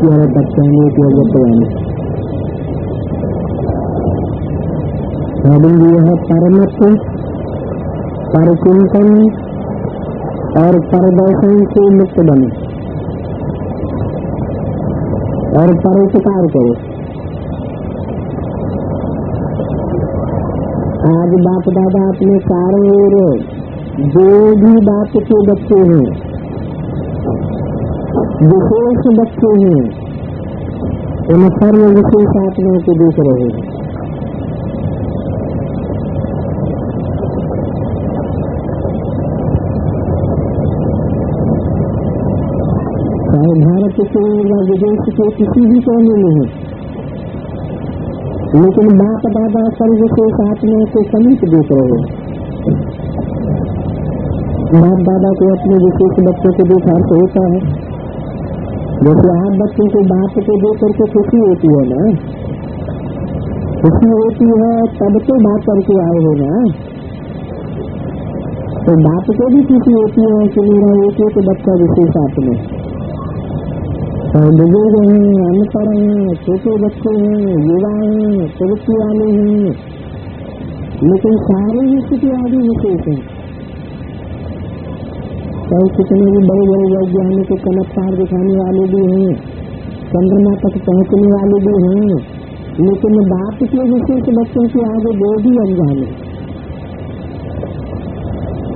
और बच्चाने की जतवाने यह परमत्व परचिंतन और परदर्शन से मुक्त बने और परोपकार करो। आज बाप दादा अपने चारों ओर जो भी बाप के बच्चे हैं, विशेष बच्चे हैं, उन सर्व विशेष आत्माओं को देख रहे हैं। चाहे भारत के या विदेश के किसी भी कोने में है, लेकिन बाप दादा सर्व विशेष आत्माओं को समीप देख रहे हैं। बाप दादा को अपने विशेष बच्चों को देखा तो होता है, जैसे आप बच्चों को बाप को देख करके खुशी होती है ना, खुशी होती है तब तो बात करके आए हो ना, तो बाप को भी खुशी होती है कि मेरा एक बच्चा विशेष आत्मा और बुजुर्ग हैं, अनपढ़ हैं, छोटे बच्चे हैं, युवा हैं, प्रवृत्ति वाले हैं, लेकिन सारे ही स्थिति आदि विशेष हैं। चाहे कितने भी बड़े बड़े वैज्ञानिक को चमत्कार दिखाने वाले भी हैं, चंद्रमा तक पहुंचने वाले भी हैं, लेकिन बाप के विशेष बच्चों के आगे वो भी अनजाने।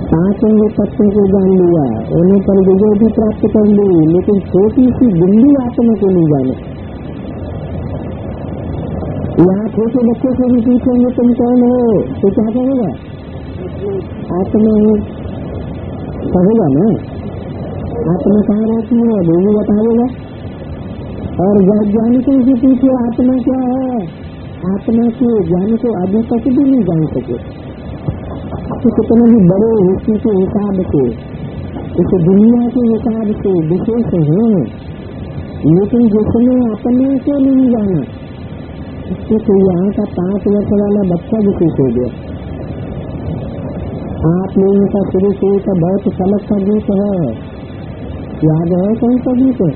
5 तत्वों को जान लिया, उन्हें पर विजय भी प्राप्त कर ली, लेकिन छोटी सी बिंदी आत्मा को नहीं जाने। यहाँ छोटे बच्चे से भी पूछेंगे तुम कौन हो, तो क्या कहेगा? आत्मा ही कहेगा ना। आत्मा कहाँ रहती है वो भी बताएगा। और वैज्ञानिकों से पूछे आत्मा क्या है, आत्मा के ज्ञान को अभी तक भी नहीं जान सके। तो कितने भी बड़े हिस्से के हिसाब से, इस दुनिया के हिसाब से विशेष हैं, लेकिन जिसने अपने को नहीं जाना, इससे तो यहाँ का 5 वर्ष वाला बच्चा विशेष हो गया। आप लोगों का शुरू से का बहुत फलक का गीत है, याद है कौन सा गीत है?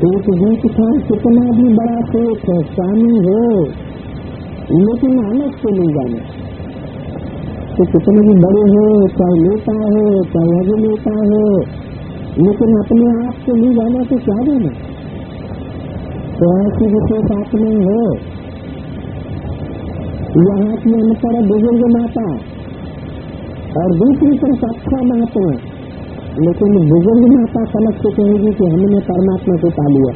एक गीत था, कितना भी बड़ा शेख है, स्वामी हो, लेकिन अलग से नहीं जाने। तो कितने भी बड़े हो, चाहे नेता हो, चाहे अभिनेता हो, लेकिन अपने आप को नहीं जाना तो क्या जाना। तो ऐसी विशेष आत्मा हो। यहाँ की अनपढ़ बुजुर्ग माता और दूसरी तरफ अच्छा महात्मा, लेकिन बुजुर्ग माता समझ के कहेगी कि हमने परमात्मा को पा लिया,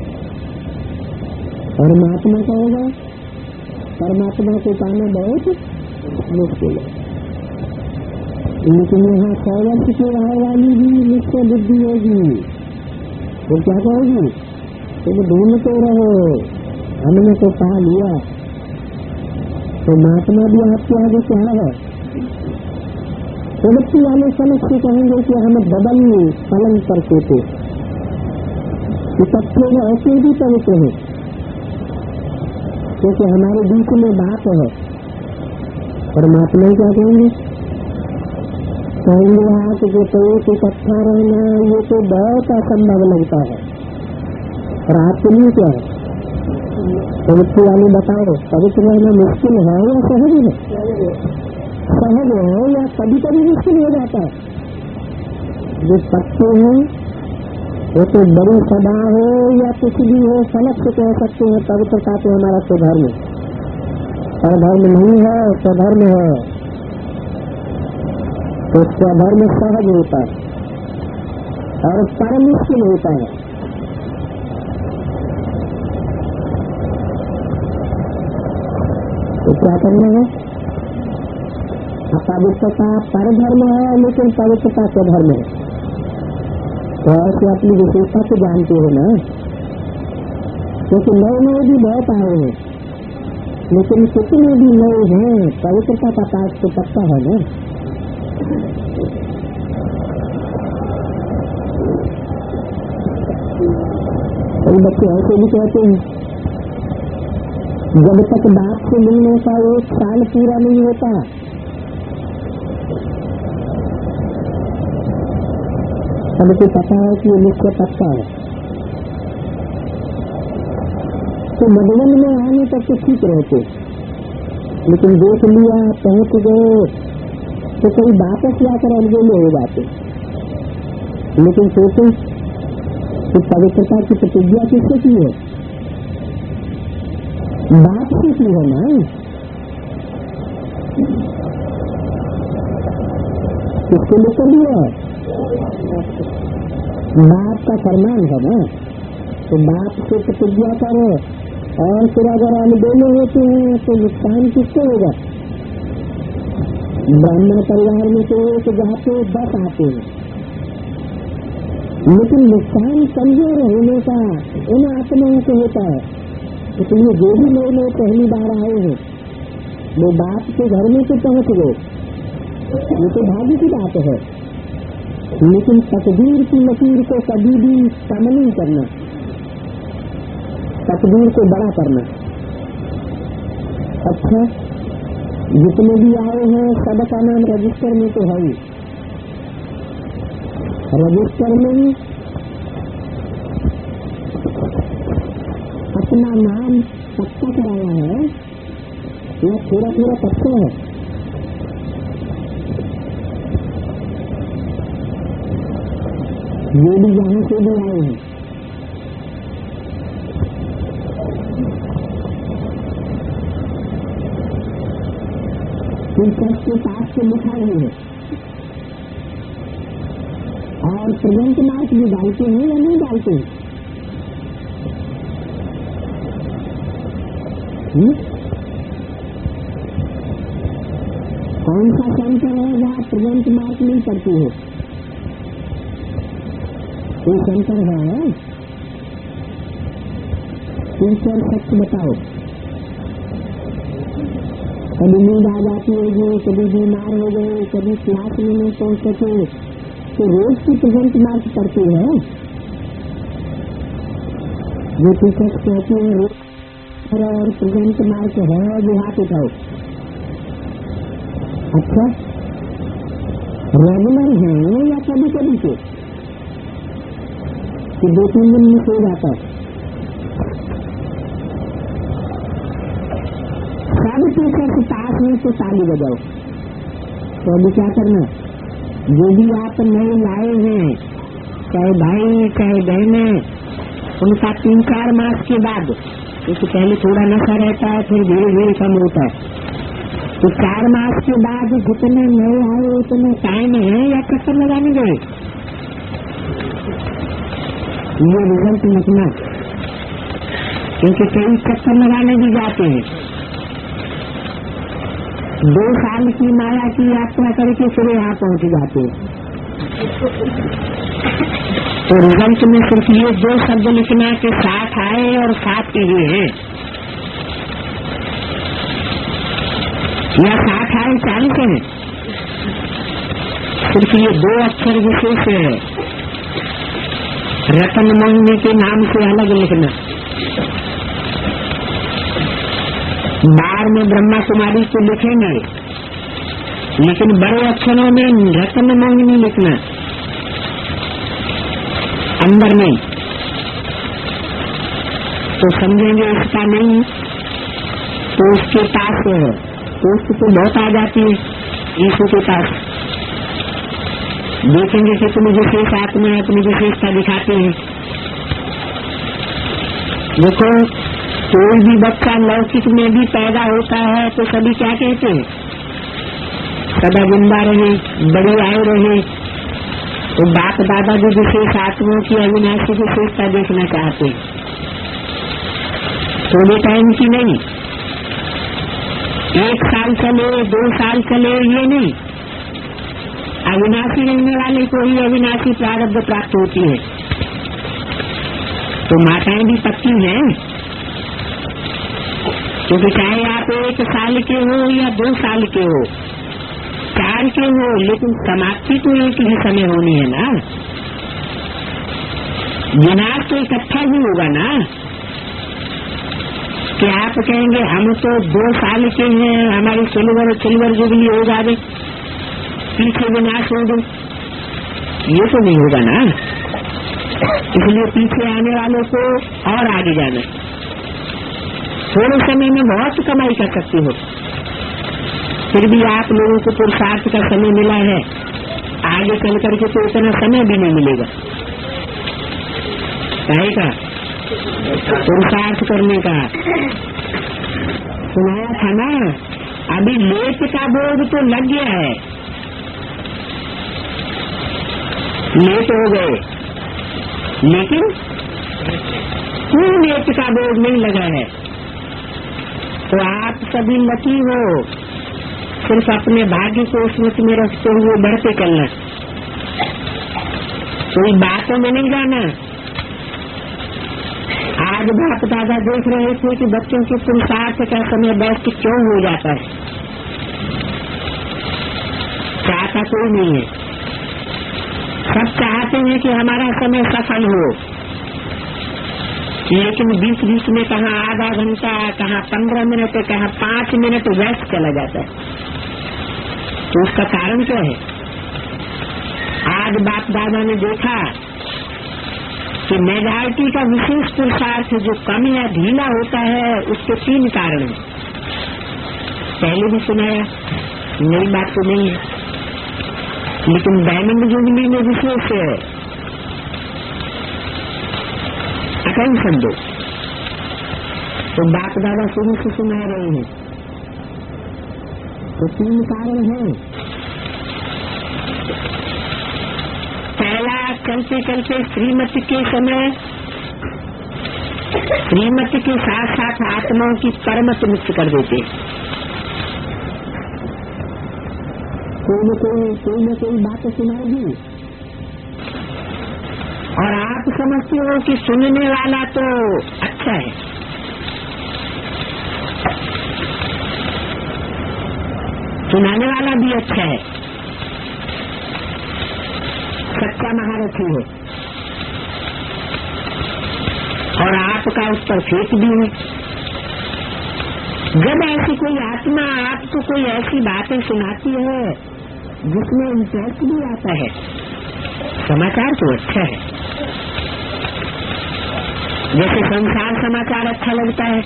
और महात्मा कहेगा परमात्मा को पाना बहुत मुश्किल है। लेकिन यहाँ 100 वर्ष की आने वाली भी निश्चय बुद्धि होगी, तो क्या कहोगी? तुम ढूंढते रहो, हमने तो पा लिया। तो महात्मा भी आपके आगे क्या है? प्रवृत्ति वाले समझ के कहेंगे कि हम डबल फलन करते थे, तथ्य में ऐसे भी पवित्र है, क्योंकि हमारे बीच में बात है। परमात्मा क्या कहेंगे? कहेंगे आप जो तो इकट्ठा रहना ये तो बहुत असंभव लगता है, और आपके लिए क्या है? पवित्र वाले बताओ, पवित्र रहना मुश्किल है या सहज है? सहज है या कभी कभी मुश्किल हो जाता है। जो सत्य है वो तो बड़ी सदा हो या कुछ भी हो, फलक से कह सकते हैं पवित्रता तो हमारा स्वधर्म है, परधर्म नहीं है, स्वधर्म है। तो स्वधर्म सहज होता है और परम मुश्किल होता है। तो क्या करना है? पवित्रता परधर्म है, लेकिन पवित्रता स्वधर्म है। तो ऐसे अपनी विशेषता को जानते हो ना, क्योंकि नए भी बहुत आए हैं, लेकिन कितने भी नए हैं, पवित्रता का पास तो पक्का है ना। कई बच्चे ऐसे भी कहते हैं, जब तक बाप से मिलने का 1 साल पूरा नहीं होता, सबको पता है कि ये मुझसे पक्का है, तो मधुबन में आने तक तो ठीक रहते, लेकिन देख लिया पहुंच गए तो कहीं वापस जाकर अनगोले हो जाते। लेकिन सोचो कि पवित्रता की प्रतिज्ञा किससे की है? बाप से की है ना। किसको लेकर दिया? बाप का फरमान है ना। तो बाप से प्रतिज्ञा करो, और फिर अगर अनबोले होते हैं तो नुकसान किसको होगा? ब्राह्मण परिवार में तो एक जाते 10 आते हैं, लेकिन नुकसान कमजोर होने का इन आत्माओं को होता है। इसलिए जो भी लोग पहली बार आए हैं वो बाप के घर में तो पहुंच गए, ये तो भाग्य की बात है। लेकिन तकदीर की लकीर को कभी भी कम नहीं करना, तकदीर को बड़ा करना। अच्छा, जितने भी आए हैं सबका नाम रजिस्टर में तो है ही, रजिस्टर में अपना नाम पक्का कराया है या थोड़ा थोड़ा पक्का है? ये भी यहाँ से भी आए हैं। के पास से लिखा ही है, और प्रेजेंट मार्क भी डालते हैं या नहीं डालते हैं? कौन सा सेंटर है जहाँ प्रेजेंट मार्क नहीं करती है? कोई सेंटर है? टीचर सच बताओ। कभी नींद आ जाती होगी, कभी बीमार हो गए, कभी क्लास में नहीं पहुंच सके, तो रोज की प्रेजेंट मार्क करती है। जो टीचर्स कहते हैं रोज और प्रेजेंट मार्क है, जो हाथ उठाओ। अच्छा, रेगुलर है या कभी कभी के कि 2-3 दिन में सो जाता है? सब टीचर्स पास में तो ताली बजाओ। तो अभी क्या करना? जो भी आप नए लाए हैं, चाहे भाई चाहे बहने, उनका 3-4 मास के बाद, क्योंकि पहले थोड़ा नशा रहता है फिर धीरे धीरे कम होता है, तो 4 मास के बाद जितने नए आए उतने टाइम है या चक्कर लगाने गए? ये रिजल्ट लिखना, क्योंकि कई चक्कर लगाने भी जाते हैं। 2 साल की माया की यात्रा करके फिर यहाँ पहुँच जाते हैं। तो रिजल्ट में सिर्फ ये 2 शब्द लिखना के साथ आए और साथ के लिए हैं, या साथ आए 40 हैं। सिर्फ ये 2 अक्षर विशेष है, रतन मंगने के नाम से अलग लिखना। बार में ब्रह्मा कुमारी को लिखेंगे, लेकिन बड़े अक्षरों में रतन मंगनी लिखना, अंदर नहीं। तो समझेंगे इसका नहीं तो उसके पास पोस्ट तो बहुत आ जाती है यीशु के पास। देखेंगे कि तुम विशेष आत्मा अपनी विशेषता दिखाते हैं। देखो, कोई भी बच्चा लौकिक में भी पैदा होता है तो सभी क्या कहते हैं? सदा जिंदा रहे, बड़ी आयु रहे। तो बाप दादा जो विशेष आत्माओं की अविनाशी विशेषता देखना चाहते हैं, थोड़े टाइम की नहीं, 1 साल चले 2 साल चले, ये नहीं। अविनाशी रहने वाले को ही अविनाशी प्रारब्ध प्राप्त होती है। तो माताएं भी पक्की हैं, क्योंकि चाहे आप 1 साल के हो या 2 साल के हो, 4 के हो, लेकिन समाप्ति तो एक ही समय होनी है ना। विनाश तो इकट्ठा ही होगा ना। कि आप कहेंगे हम तो 2 साल के हैं, हमारी सिल्वर जुबली हो जाए, पीछे विनाश हो गए, ये तो नहीं होगा ना। इसलिए पीछे आने वालों को और आगे जाना। थोड़े समय में बहुत कमाई कर सकती हो, फिर भी आप लोगों को पुरुषार्थ का समय मिला है, आगे चल करके तो इतना समय भी नहीं मिलेगा। का पुरुषार्थ करने का सुनाया था ना। अभी लेट का बोझ तो लग गया है, लेट हो गए, लेकिन कोई लेट का बोझ नहीं लगा है। तो आप सभी लकी हो, सिर्फ अपने भाग्य को सोच में रखते हुए बढ़ते चलना, कोई बातों में नहीं जाना। आज बाप दादा देख रहे थे कि बच्चों के पुरुषार्थ का समय व्यस्त क्यों हो जाता है, चाहता कोई नहीं है, सब चाहते हैं कि हमारा समय सफल हो, लेकिन बीच बीच में कहाँ आधा घंटा, कहाँ 15 मिनट, कहाँ 5 मिनट व्यस्त चला जाता है। तो उसका कारण क्या है? आज बाप दादा ने देखा कि मेजॉरिटी का विशेष पुरुषार्थ जो कम या ढीला होता है, उसके 3 कारण हैं। पहले भी सुनाया, नई बात तो नहीं है, लेकिन डायमंड जुबली में विशेष है। अटेंशन दो, तो बाप दादा शुरू से सुना रहे हैं। तो 3 कारण हैं। पहला, चलते चलते श्रीमती के समय श्रीमती के साथ साथ आत्माओं की परमत मुक्त कर देते। कोई न कोई बात सुनाएगी और आप समझते हो कि सुनने वाला तो अच्छा है, सुनाने वाला भी अच्छा है, सच्चा महारथी है, और आपका उस पर फेंक भी है। जब ऐसी कोई आत्मा आपको कोई ऐसी बातें सुनाती है जिसमें इंटरेस्ट भी आता है, समाचार तो अच्छा है। जैसे संसार समाचार अच्छा लगता है,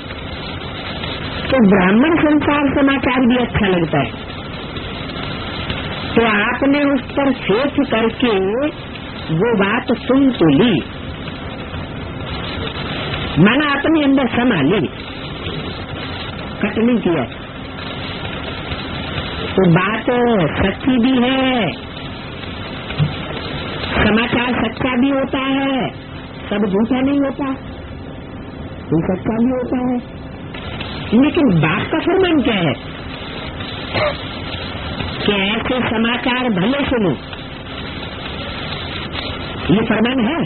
तो ब्राह्मण संसार समाचार भी अच्छा लगता है। तो आपने उस पर सोच करके वो बात सुन तो ली, माना अपने अंदर समा ली, कट नहीं किया। तो बात सच्ची भी है, समाचार सच्चा भी होता है, सब झूठा नहीं होता, तो सच्चा भी होता है। लेकिन बात का फरमान क्या है कि ऐसे समाचार भले सुनो, ये फरमान है?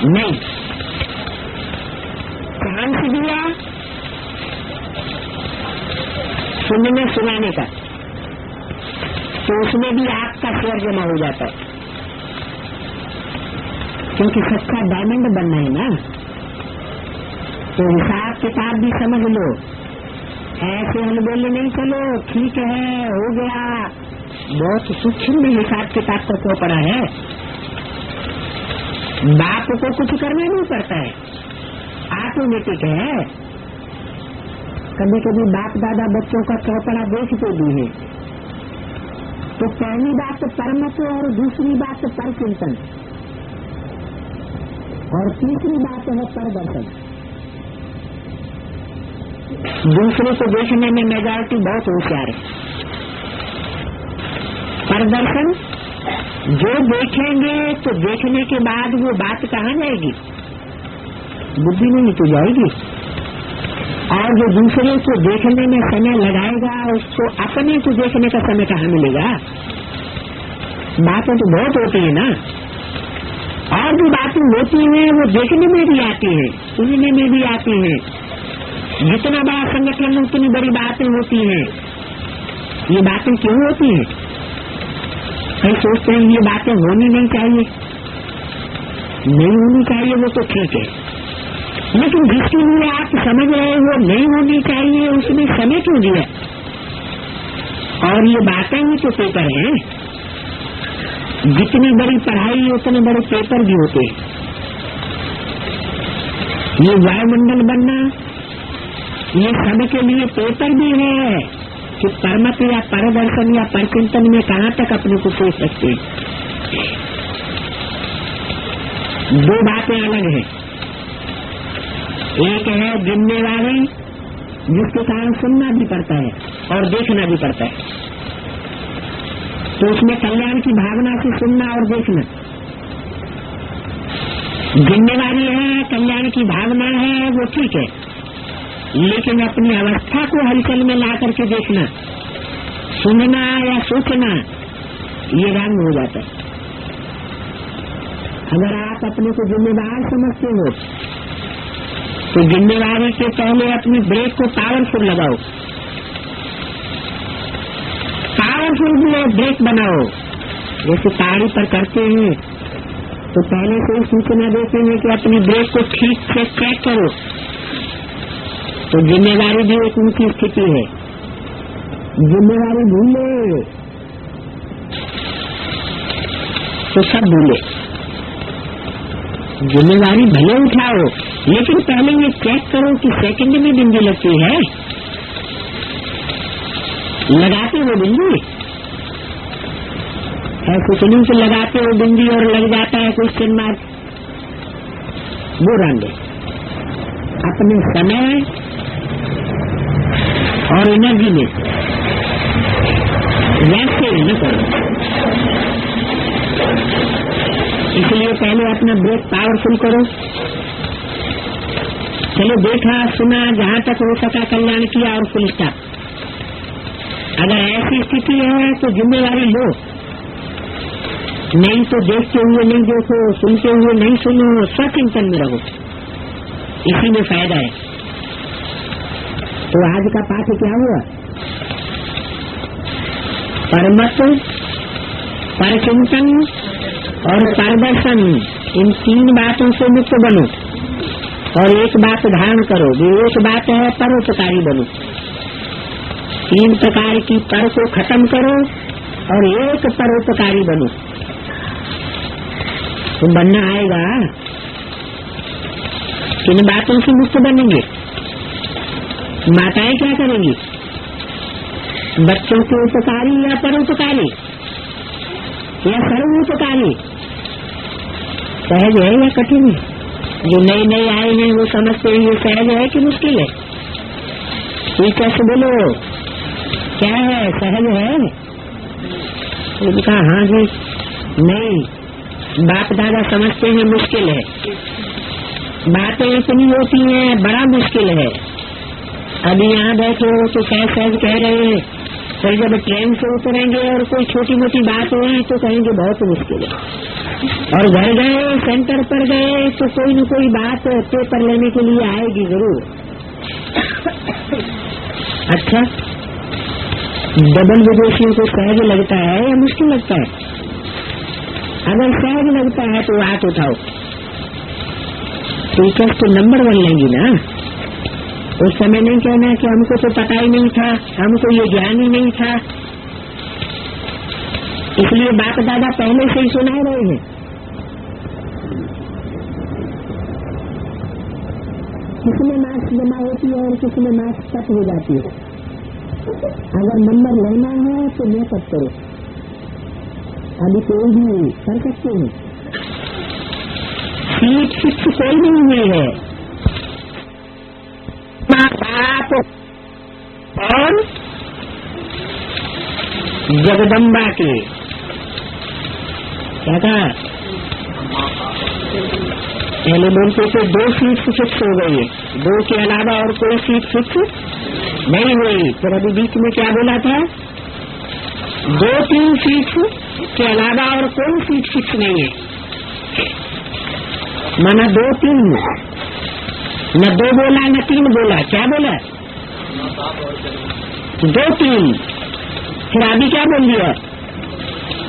नहीं। कहां से दिया? सुनने सुनाने का, तो उसमें भी आपका शेयर जमा हो जाता है, क्योंकि सच्चा डायमंड बनना है ना। तो हिसाब किताब भी समझ लो, ऐसे हम बोले नहीं चलो ठीक है हो गया, बहुत सूक्ष्म में हिसाब किताब का क्यों पड़ा है। बाप को कुछ करना नहीं पड़ता है, ऑटोमेटिक है। कभी कभी बाप दादा बच्चों का चौपड़ा देखते भी है। तो पहली बात परमत और दूसरी बात पर चिंतन, और तीसरी बात है परदर्शन। दूसरे को देखने में मेजॉरिटी बहुत होशियार है। परदर्शन जो देखेंगे तो देखने के बाद वो बात कहाँ जाएगी, बुद्धि में ही तो जाएगी। और जो दूसरे को देखने में समय लगाएगा, उसको अपने को देखने का समय कहाँ मिलेगा। बातें तो बहुत होती है ना, और जो बातें होती हैं वो देखने में भी आती हैं, सुनने में भी आती हैं। जितना बड़ा संगठन उतनी बड़ी बातें होती हैं। ये बातें क्यों होती हैं? कई सोचते हैं ये बातें होनी नहीं चाहिए, नहीं होनी चाहिए, वो तो ठीक है, लेकिन जिसके लिए आप समझ रहे हो नहीं होनी चाहिए, उसमें समय क्यों दिया? और ये बातें ही तो पेपर हैं। जितनी बड़ी पढ़ाई उतने बड़े पेपर भी होते हैं। ये वायुमंडल बनना, ये सबके लिए पेपर भी है कि परमत या परदर्शन या परचिंतन में कहाँ तक अपने को सोच सकते हैं। दो बातें अलग है। एक है जिम्मेवारी, जिसके कारण सुनना भी पड़ता है और देखना भी पड़ता है, तो उसमें कल्याण की भावना से सुनना और देखना। जिम्मेवारी है, कल्याण की भावना है, वो ठीक है, लेकिन अपनी अवस्था को हलचल में ला करके देखना, सुनना या सोचना, ये रंग हो जाता है। अगर आप अपने को जिम्मेवार समझते हो तो जिम्मेवारी के पहले अपनी ब्रेक को पावरफुल लगाओ, पावरफुल ब्रेक बनाओ। जैसे पहाड़ी पर करते हैं तो पहले से ही सूचना देते हैं कि अपनी ब्रेक को ठीक से चेक करो। तो जिम्मेवारी भी एक उनकी स्थिति है। जिम्मेवारी भूले तो सब भूले। जिम्मेवारी भले उठाओ, लेकिन पहले ये चेक करो कि सेकंड में बिंदी लगती है, लगाते हो बिंदी, ऐसे सुनिए से लगाते हो बिंदी और लग जाता है क्वेश्चन मार्क, वो रंग है। अपने समय और एनर्जी में वैसे न करो। इसलिए पहले अपना ब्रेक पावरफुल करो। चलो देखा सुना, जहाँ तक हो सका कल्याण किया और फुल स्टॉप। अगर ऐसी स्थिति है तो जिम्मेवारी लो, नहीं तो देखते हुए नहीं देखो, सुनते हुए नहीं सुनो, स्वचिंतन में रहो, इसी में फायदा है। तो आज का पाठ क्या हुआ? परमत, परचिंतन और परदर्शन, इन तीन बातों से मुक्त बनो और एक बात धारण करो। जो एक बात है परोपकारी बनो। तीन प्रकार की पर को खत्म करो और एक परोपकारी बनो, तो बनना आएगा। इन बातों से मुक्त बनेंगे। माताएं क्या करेंगी? बच्चों के उपकारी या परोपकारी या सर्वोपकारी? सहज है या कठिन है? जो नए नए आए हैं वो समझते हैं ये सहज है कि मुश्किल है? कोई कैसे बोलो, क्या है, सहज है? उनका हाँ जी, नहीं, बाप दादा समझते हैं मुश्किल है। बातें इतनी होती हैं, बड़ा मुश्किल है। अभी यहाँ बैठे हो तो सहज सहज कह रहे हैं, फिर जब ट्रेन से उतरेंगे और कोई छोटी मोटी बात हुई तो कहेंगे बहुत मुश्किल है। और घर गए, सेंटर पर गए तो कोई न कोई बात पेपर लेने के लिए आएगी जरूर। अच्छा, डबल विदेशियों को सहज लगता है या मुश्किल लगता है? अगर सहज लगता है तो हाथ उठाओ। टीचर्स तो नंबर 1 लेंगी ना। उस समय नहीं कहना कि हमको तो पता ही नहीं था, हमको ये ज्ञान ही नहीं था। इसलिए बाप दादा पहले से ही सुना रहे हैं। किसमें मार्क्स जमा होती है और किसमें मार्क्स कट हो जाती है। अगर नंबर लेना है तो मेकअप करो। अभी कोई भी कर सकते हैं। सीट फिक्स कोई नहीं हुई है। बाप और जगदम्बा के क्या था? पहले बोलते थे 2 सीट फिक्स हो गई है, 2 के अलावा और कोई सीट फिक्स नहीं हुई। फिर अभी बीच में क्या बोला था? 2-3 सीट के अलावा और कोई सीट फिक्स नहीं है। माना 2-3, न 2 बोला न 3 बोला। क्या बोला? 2-3। फिर अभी क्या बोल दिया?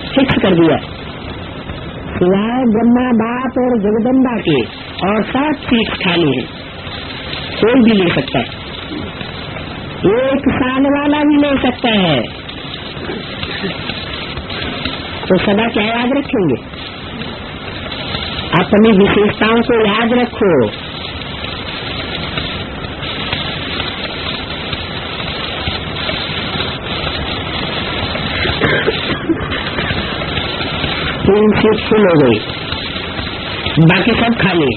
फिक्स कर दिया। सिवाय ब्रह्मा बाप और जगदम्बा के और 7 सीट खाली है, कोई भी ले सकता है। 1 साल वाला भी ले सकता है। तो सदा क्या याद रखेंगे? अपनी विशेषताओं को याद रखो। तीन सीट फुल हो गई, बाकी सब खाली।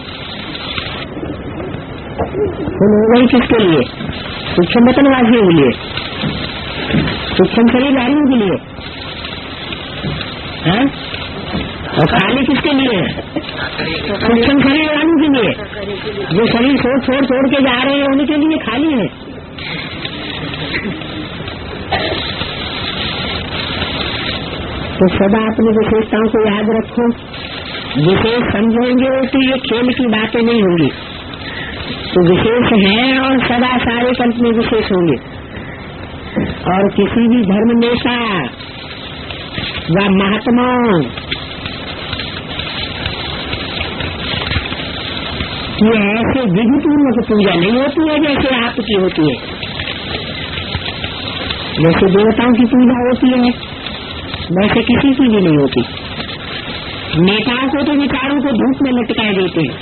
फुल हो गई किसके लिए? सूक्ष्म वतनवासियों के लिए, सूक्ष्म शरीरधारियों के लिए है? और खाली किसके लिए? सूक्ष्म शरीर वालों के लिए, जो शरीर छोड़ के जा रहे हैं उनके लिए खाली है। तो सदा अपनी विशेषताओं को याद रखो। विशेष समझेंगे तो ये खेल की बातें नहीं होंगी। तो विशेष है और सदा सारे कल्प में विशेष होंगे। और किसी भी धर्म नेता व महात्माओं ये ऐसे विधिपूर्वक पूजा नहीं होती है जैसे आपकी होती है। जैसे देवताओं की पूजा होती है वैसे किसी की भी नहीं होती। नेताओं को तो विचारों को धूप में लटकाए देते हैं।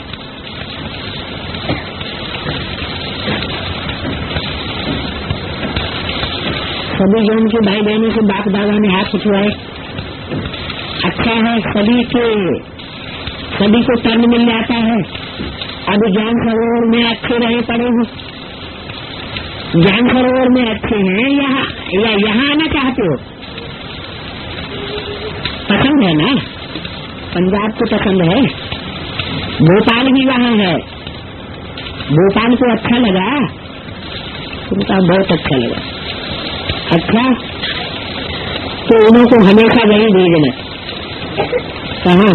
सभी जो उनके भाई बहनों से बाप दादा ने हाथ उठवाए, अच्छा है सभी को तर्न मिल जाता है। अभी ज्ञान सरोवर में अच्छे रहे पड़े हो, ज्ञान सरोवर में अच्छे हैं यहाँ आना चाहते हो? पसंद है ना? पंजाब को पसंद है, भोपाल भी वहाँ है। भोपाल को अच्छा लगा? उनका बहुत अच्छा लगा। अच्छा तो उनको हमेशा वही भेजना। कहाँ?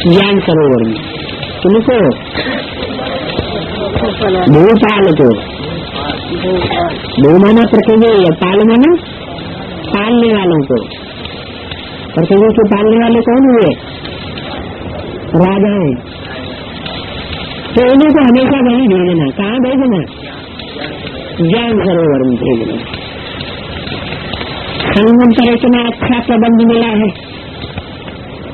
ज्ञान सरोवर में। तुमको भोपाल को भू माना पृथ्वी, पाल माना पालने वालों को। पृथ्वी के पालने वाले कौन हुए? राजाएं। तो उन्हीं को हमेशा वही भेजना। कहाँ भेजना? ज्ञान सरोवर में भेजना। संगम पर इतना अच्छा प्रबंध मिला है।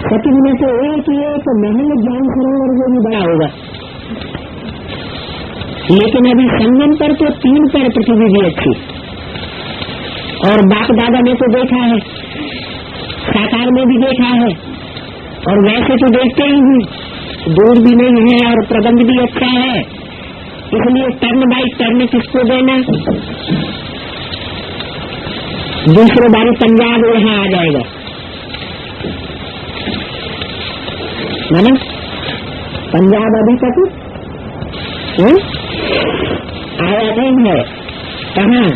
सती में तो एक महल ज्ञान सरोवर से भी बड़ा होगा, लेकिन अभी संगम पर तो 3 पर पृथ्वी भी अच्छी। और बाप दादा ने तो देखा है, साकार में भी देखा है, और वैसे तो देखते ही हैं, दूर भी नहीं है और प्रबंध भी अच्छा है। इसलिए टर्न बाई टर्न किसको देना? दूसरे बारी पंजाब यहाँ आ जाएगा, माना पंजाब अभी तक आया नहीं है। कहाँ?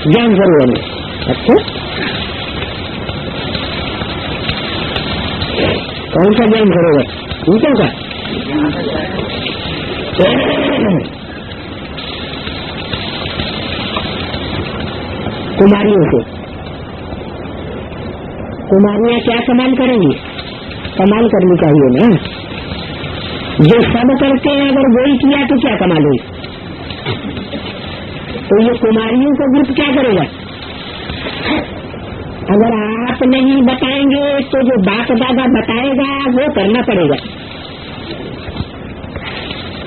ज्ञान सरोवर में। अच्छा, कौन सा ज्ञान सरोवर? ऊंचा का? कुमारियों से। कुमारियां क्या कमाल करेंगी? कमाल करनी चाहिए ना। जो सब करते हैं अगर वही किया तो क्या कमाल हुई? तो ये कुमारियों का ग्रुप क्या करेगा? अगर आप नहीं बताएंगे तो जो बाप दादा बताएगा वो करना पड़ेगा।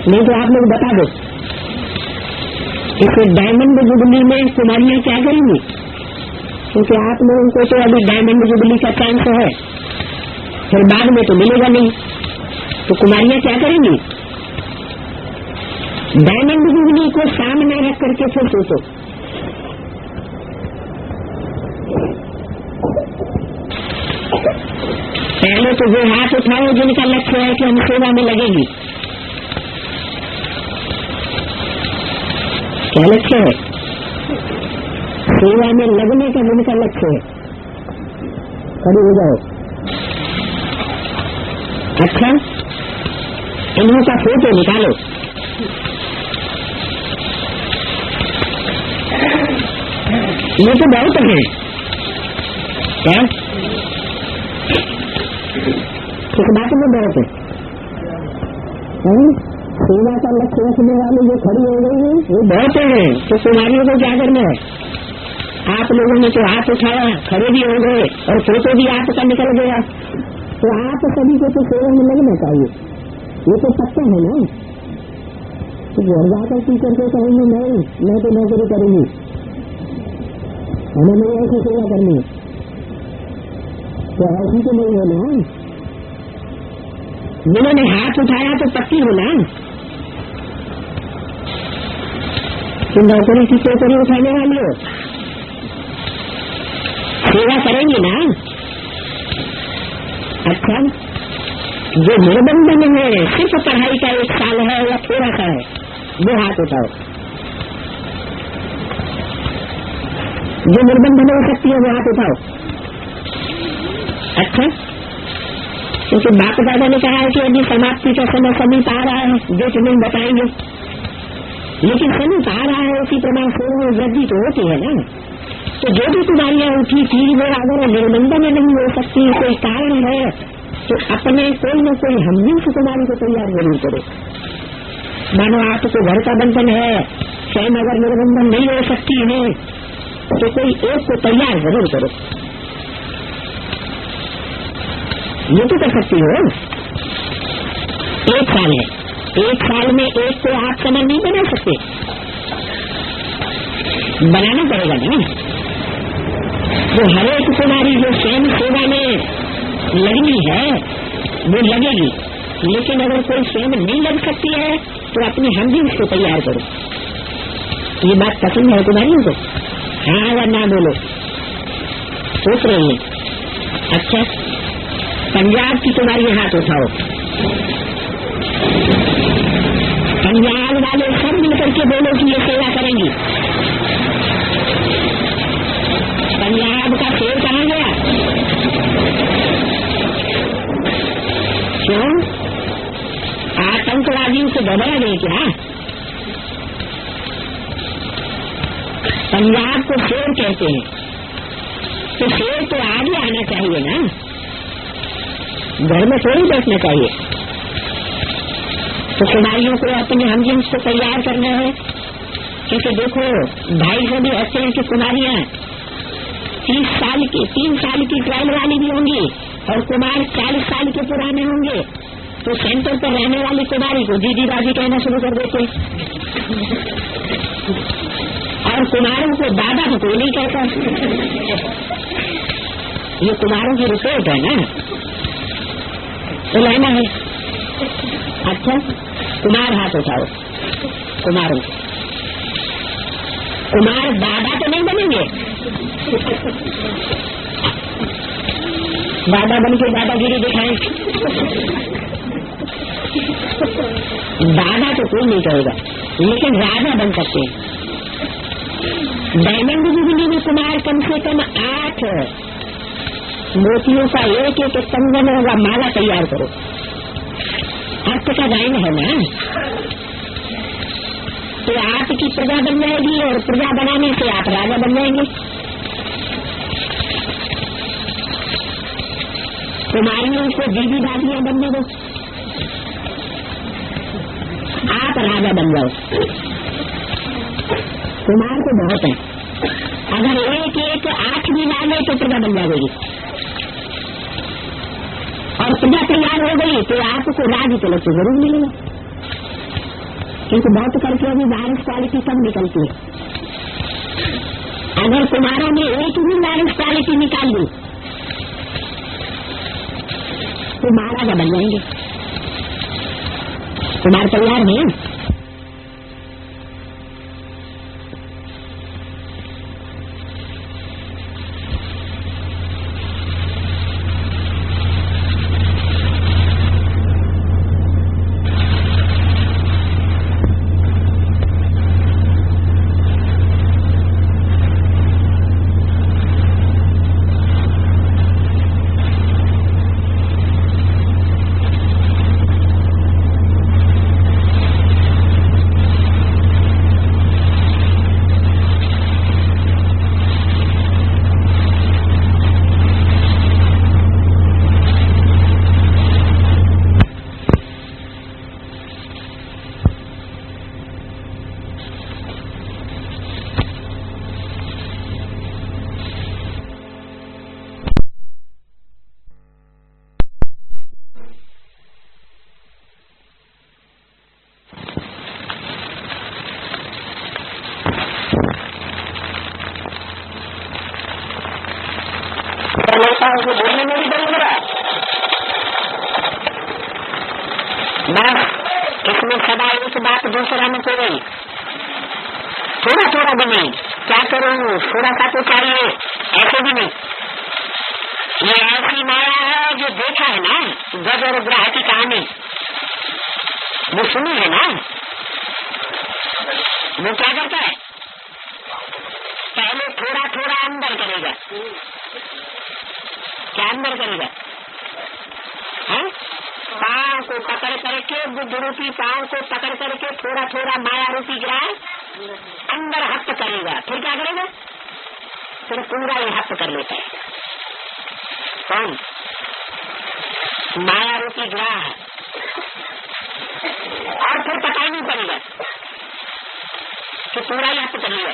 नहीं तो आप लोग बता दो। इसे डायमंड जुबली में कुमारियां क्या करेंगी? क्योंकि आप लोगों को तो अभी डायमंड जुबली का चांस है, फिर बाद में तो मिलेगा नहीं। तो कुमारियां क्या करेंगी? डायमंड जुबली को सामने रख करके फिर सोचो। पहले तो वो हाथ उठाओ जिनका लक्ष्य है कि हम सेवा में लगेंगी। क्या लक्ष्य है? सेवा में लगने का जिनका लक्ष्य है, खड़ी हो जाओ। अच्छा, इन्हों का फोटो निकालो। ये तो बहुत है। क्या इस बात में बहुत है? सेवा का लक्ष्य रखने वाले जो खड़ी हो गई है वो बहुत है। तो कुमारियों को क्या करना है? आप लोगों ने तो हाथ उठाया, खड़े भी हो गए और फोटो भी आपका निकल गया। तो आप सभी को तो सेवा में लगना चाहिए। ये तो पक्का है ना। तो घर जाकर टीचर को कहेंगे नहीं, मैं तो नौकरी करूंगी। हमें नहीं ऐसी सेवा करनी तो ऐसी तो नहीं होना। जिन्होंने हाथ उठाया तो पत्ती होना, तुम नौकरी की टोकरी उठाने वाली हो, सेवा करेंगे ना। अच्छा, जो निर्बंधन है सिर्फ पढ़ाई का 1 साल है या थोड़ा सा है, वो हाथ उठाओ। जो निर्बंधन हो सकती है वो हाथ उठाओ। अच्छा, क्योंकि बाप दादा ने कहा है कि अभी समाप्ति का समय समीप आ रहा है, जो तुम्हें बताएंगे, लेकिन समीप आ रहा है उसी प्रमाण से वृद्धि तो होती है ना। तो जो भी कुमारियां उठी थी वो अगर निर्बंधन नहीं हो सकती, कोई कारण है, तो अपने कोई न कोई हमसे कुमारी को तैयार जरूर करो। मानो आपको घर का बंधन है, स्वयं अगर निर्बंधन नहीं हो सकती है तो कोई एक को तैयार जरूर करो। ये तो कर सकती हो। 1 साल है, 1 साल में एक को आप समय नहीं बना सकते, बनाना पड़ेगा ना। जो हर एक कुमारी जो स्वयं सेवा में लगनी है वो लगेगी, लेकिन अगर कोई स्वयं नहीं लग सकती है तो अपने हम भी उसको तैयार करो। ये बात पसंद है कुमारियों को? हाँ या ना बोलो, सोच रही है। अच्छा, पंजाब की तुम्हारी हाथ उठाओ। पंजाब वाले सब मिलकर के बोलो कि ये सेवा करेंगी। पंजाब का शेर कहाँ गया? क्यों? आतंकवादियों से घबरा गए क्या? पंजाब को शेर कहते हैं, तो शेर तो आगे आना चाहिए ना, घर में थोड़ी बैठना चाहिए। तो कुमारियों को अपने हमजिन्स को तैयार करना है, क्योंकि देखो भाई से भी अच्छे हैं कि कुमारियां 3 साल की ट्रायल वाली भी होंगी और कुमार 40 साल के पुराने होंगे, तो सेंटर पर रहने वाली कुमारी को दीदी दादी कहना शुरू कर देते, और कुमारों को दादा को कोई नहीं कहता। ये कुमारों की रिपोर्ट है ना, तो लेना है। अच्छा, कुमार हाथ उठाओ। कुमारों, कुमार दादा तो नहीं बनेंगे, दादा बन के दादागिरी दिखाएं। दादा तो कोई नहीं कहेगा, लेकिन राजा बन सकते हैं। डायमंड जुबली में कुमार कम से कम 8 मोतियों का एक कंगन होगा, माला तैयार करो। अर्थ का गायन है ना, तो आपकी प्रजा बन जाएगी और प्रजा बनाने से आप राजा बन जाएंगे। कुमारियों को दीदी दादियां बनने दो, आप राजा बन जाओ। कुमार तो बहुत है, अगर एक 8 भी ला ले तो प्रजा बन जाएगी, और प्रजा तैयार हो गई तो आपको राज तिलक तो जरूर मिलेगा, क्योंकि बहुत करके अभी वायरस क्वालिटी सब निकलती है। अगर कुमारों ने एक भी वायरस क्वालिटी निकाल ली तो महाराजा बन जाएंगे। कुमार तैयार है। बस इसमें सदा एक बात दूसरा में हो गई, थोड़ा थोड़ा भी नहीं, क्या करूं थोड़ा सा तो चाहिए, ऐसे भी नहीं। ये ऐसी माया है जो देखा है ना, गज और ग्रह की कहानी वो सुनी है ना, वो क्या करता है, पहले थोड़ा थोड़ा अंदर करेगा। क्या अंदर करेगा? पांव को पकड़ करके, बुद्ध रूपी पांव को पकड़ करके थोड़ा थोड़ा माया रूपी ग्रह अंदर हस्त करेगा। फिर क्या करेगा? फिर पूरा ही हस्त कर लेता है। कौन? माया रूपी ग्रह। और फिर पता ही नहीं पड़ेगा कि पूरा ही हस्त कर लिया।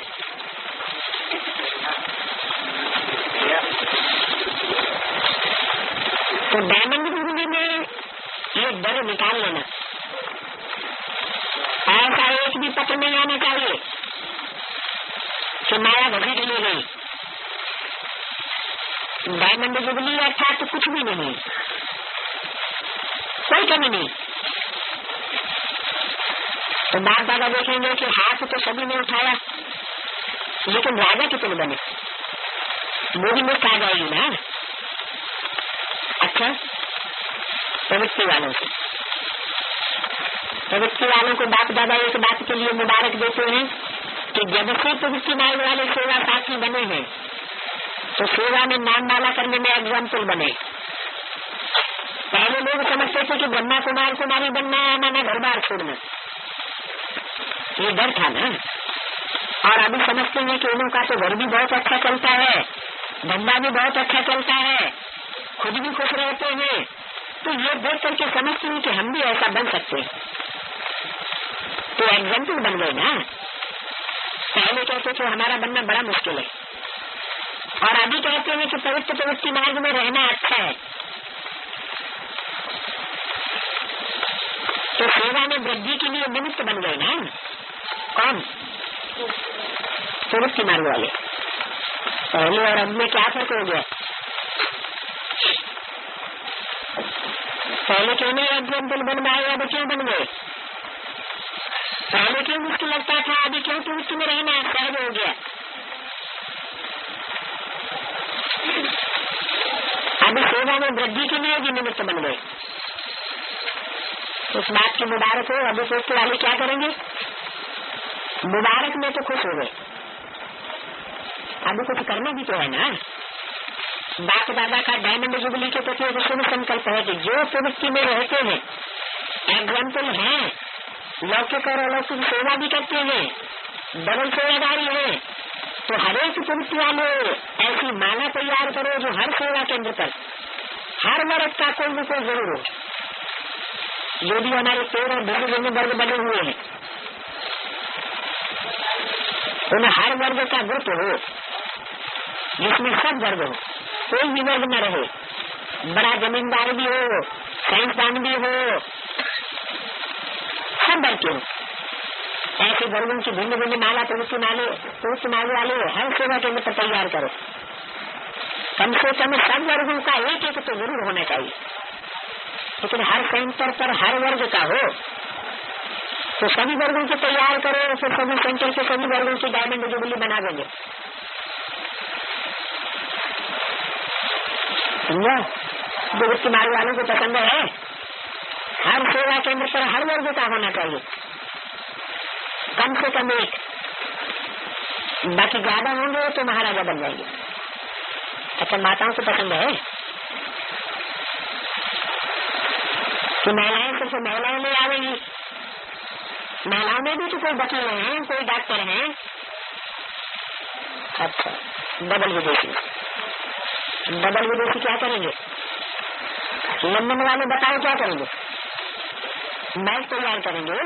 तो डायमंड जुबली में ये डर निकाल लेना, ऐसा एक भी पत्र नहीं आना चाहिए कि माया घसीट ली गई। डायमंड जुबली अर्थात तो कुछ भी नहीं, कोई कमी नहीं। तो बाप दादा देखेंगे कि हाथ तो सभी ने उठाया, लेकिन राजा कितने बने, वो भी मुक्त आ जाएगी ना। अच्छा, प्रवृत्ति वालों से, प्रवृत्ति वालों को बाप दादा एक बात के लिए मुबारक देते हैं कि जब से प्रवृत्ति मार्ग वाले सेवा साथी बने हैं तो सेवा में नाम माला करने में एग्जाम्पल बने। पहले लोग समझते थे कि ब्रह्मा कुमार कुमारी बनना है, माना घर बार छोड़ना, ये डर था ना। और अभी समझते हैं कि उनका तो घर भी बहुत अच्छा चलता है, धंधा भी बहुत अच्छा चलता है, खुद भी खुश रहते हैं। तो ये देख करके समझते हैं कि हम भी ऐसा बन सकते हैं, तो एग्जाम्पल बन गए ना। पहले कहते थे हमारा बनना बड़ा मुश्किल है, और अभी कहते हैं कि पवित्र प्रवृत्ति मार्ग में रहना अच्छा है। तो सेवा में वृद्धि के लिए निमित्त बन गए ना। कौन? प्रवृत्ति मार्ग वाले। पहले और अब में क्या फर्क हो गया? पहले क्यों नहीं एग्जाम्पल बन पाए, अब क्यों बन गए? पहले क्यों मुश्किल लगता था, अभी क्यों प्रवृत्ति में रहना सहज हो गया? अभी सेवा में वृद्धि के लिए भी निमित्त बन गए। उस बात की मुबारक हो। अभी सोचते वाले क्या करेंगे? मुबारक में तो खुश हो गए, अभी कुछ करना भी तो है ना। बाप दादा का डायमंड जुबली के प्रति एक शुभ संकल्प है कि जो प्रवृत्ति में रहते हैं, एग्जाम्पल है, लौकिक और अलौकिक सेवा भी करते हैं, डबल सेवादारी है, तो हरेक प्रवृत्ति वाले ऐसी माला तैयार करो जो हर सेवा केंद्र पर हर वर्ग का कोई न कोई जरूर हो। जो भी हमारे पेड़ और भिन्न भिन्न वर्ग बने हुए हैं, उन हर वर्ग का ग्रुप हो जिसमें सब वर्ग हो, कोई भी वर्ग न रहे, बड़ा जमींदार भी हो, साइंसदान भी हो, सब वर्ग के हो। ऐसे वर्गों की भिन्न भिन्न माला प्रवृत्ति माले वाले हर सेवा केंद्र पर तैयार करो। कम से कम सब वर्गों का एक एक तो जरूर होना चाहिए, लेकिन हर सेंटर पर हर वर्ग का हो। तो सभी वर्गों के तैयार करो, फिर सभी सेंटर के सभी वर्गों की डायमंड जुबली बना देंगे। समझा? प्रवृत्ति मार्ग वालों को पसंद है, हर सेवा केंद्र पर हर वर्ग का होना चाहिए, कम से कम एक। बाकी ज्यादा होंगे तो महाराजा बन जाएंगे। अच्छा, माताओं को पसंद है कि महिलाएं सिर्फ महिलाएं ले आवेंगी? महिलाओं में भी तो कोई वकील हैं, कोई डॉक्टर हैं। अच्छा, डबल विदेशी। डबल विदेशी क्या करेंगे? लंदन वाले बताओ क्या करेंगे? मैच तैयार करेंगे।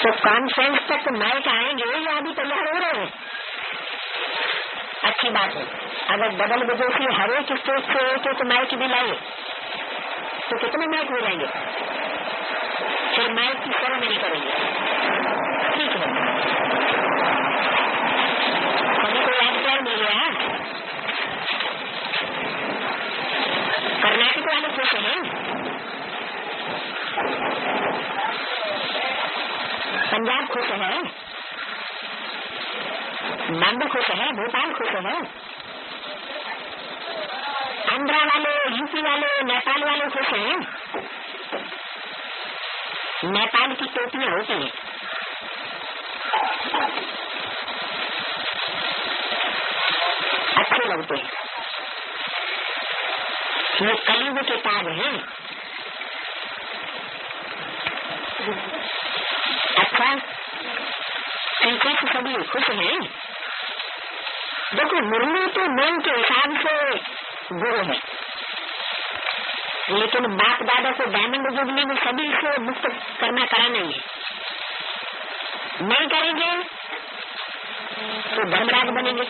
तो कॉन्फ्रेंस तक मैच आएंगे या अभी तैयार हो रहे हैं? अच्छी बात है। अगर डबल विदेशी हर एक स्टेट से एक एक मैच भी लाए तो कितने मैच हो जाएंगे? फिर मैच की सेरेमनी करेंगे। ठीक है, हमें कोई अभिप्राय मिल गया? करना खुश है, पंजाब खुश है, बम्बई खुश है, भोपाल खुश है, आंध्रा वाले, यूपी वाले, नेपाल वाले खुश हैं। नेपाल की टोपियां होती हैं, अच्छे लगते हैं, ये कलयुग के ताज हैं। अच्छा, कैसे सभी खुश हैं। देखो, मुर्मू तो मन के हिसाब से गुरु है, लेकिन बाप दादा को डायमंड जुबली में सभी से मुक्त करना कराना ही है। नहीं करेंगे तो धर्मराज बनेंगे।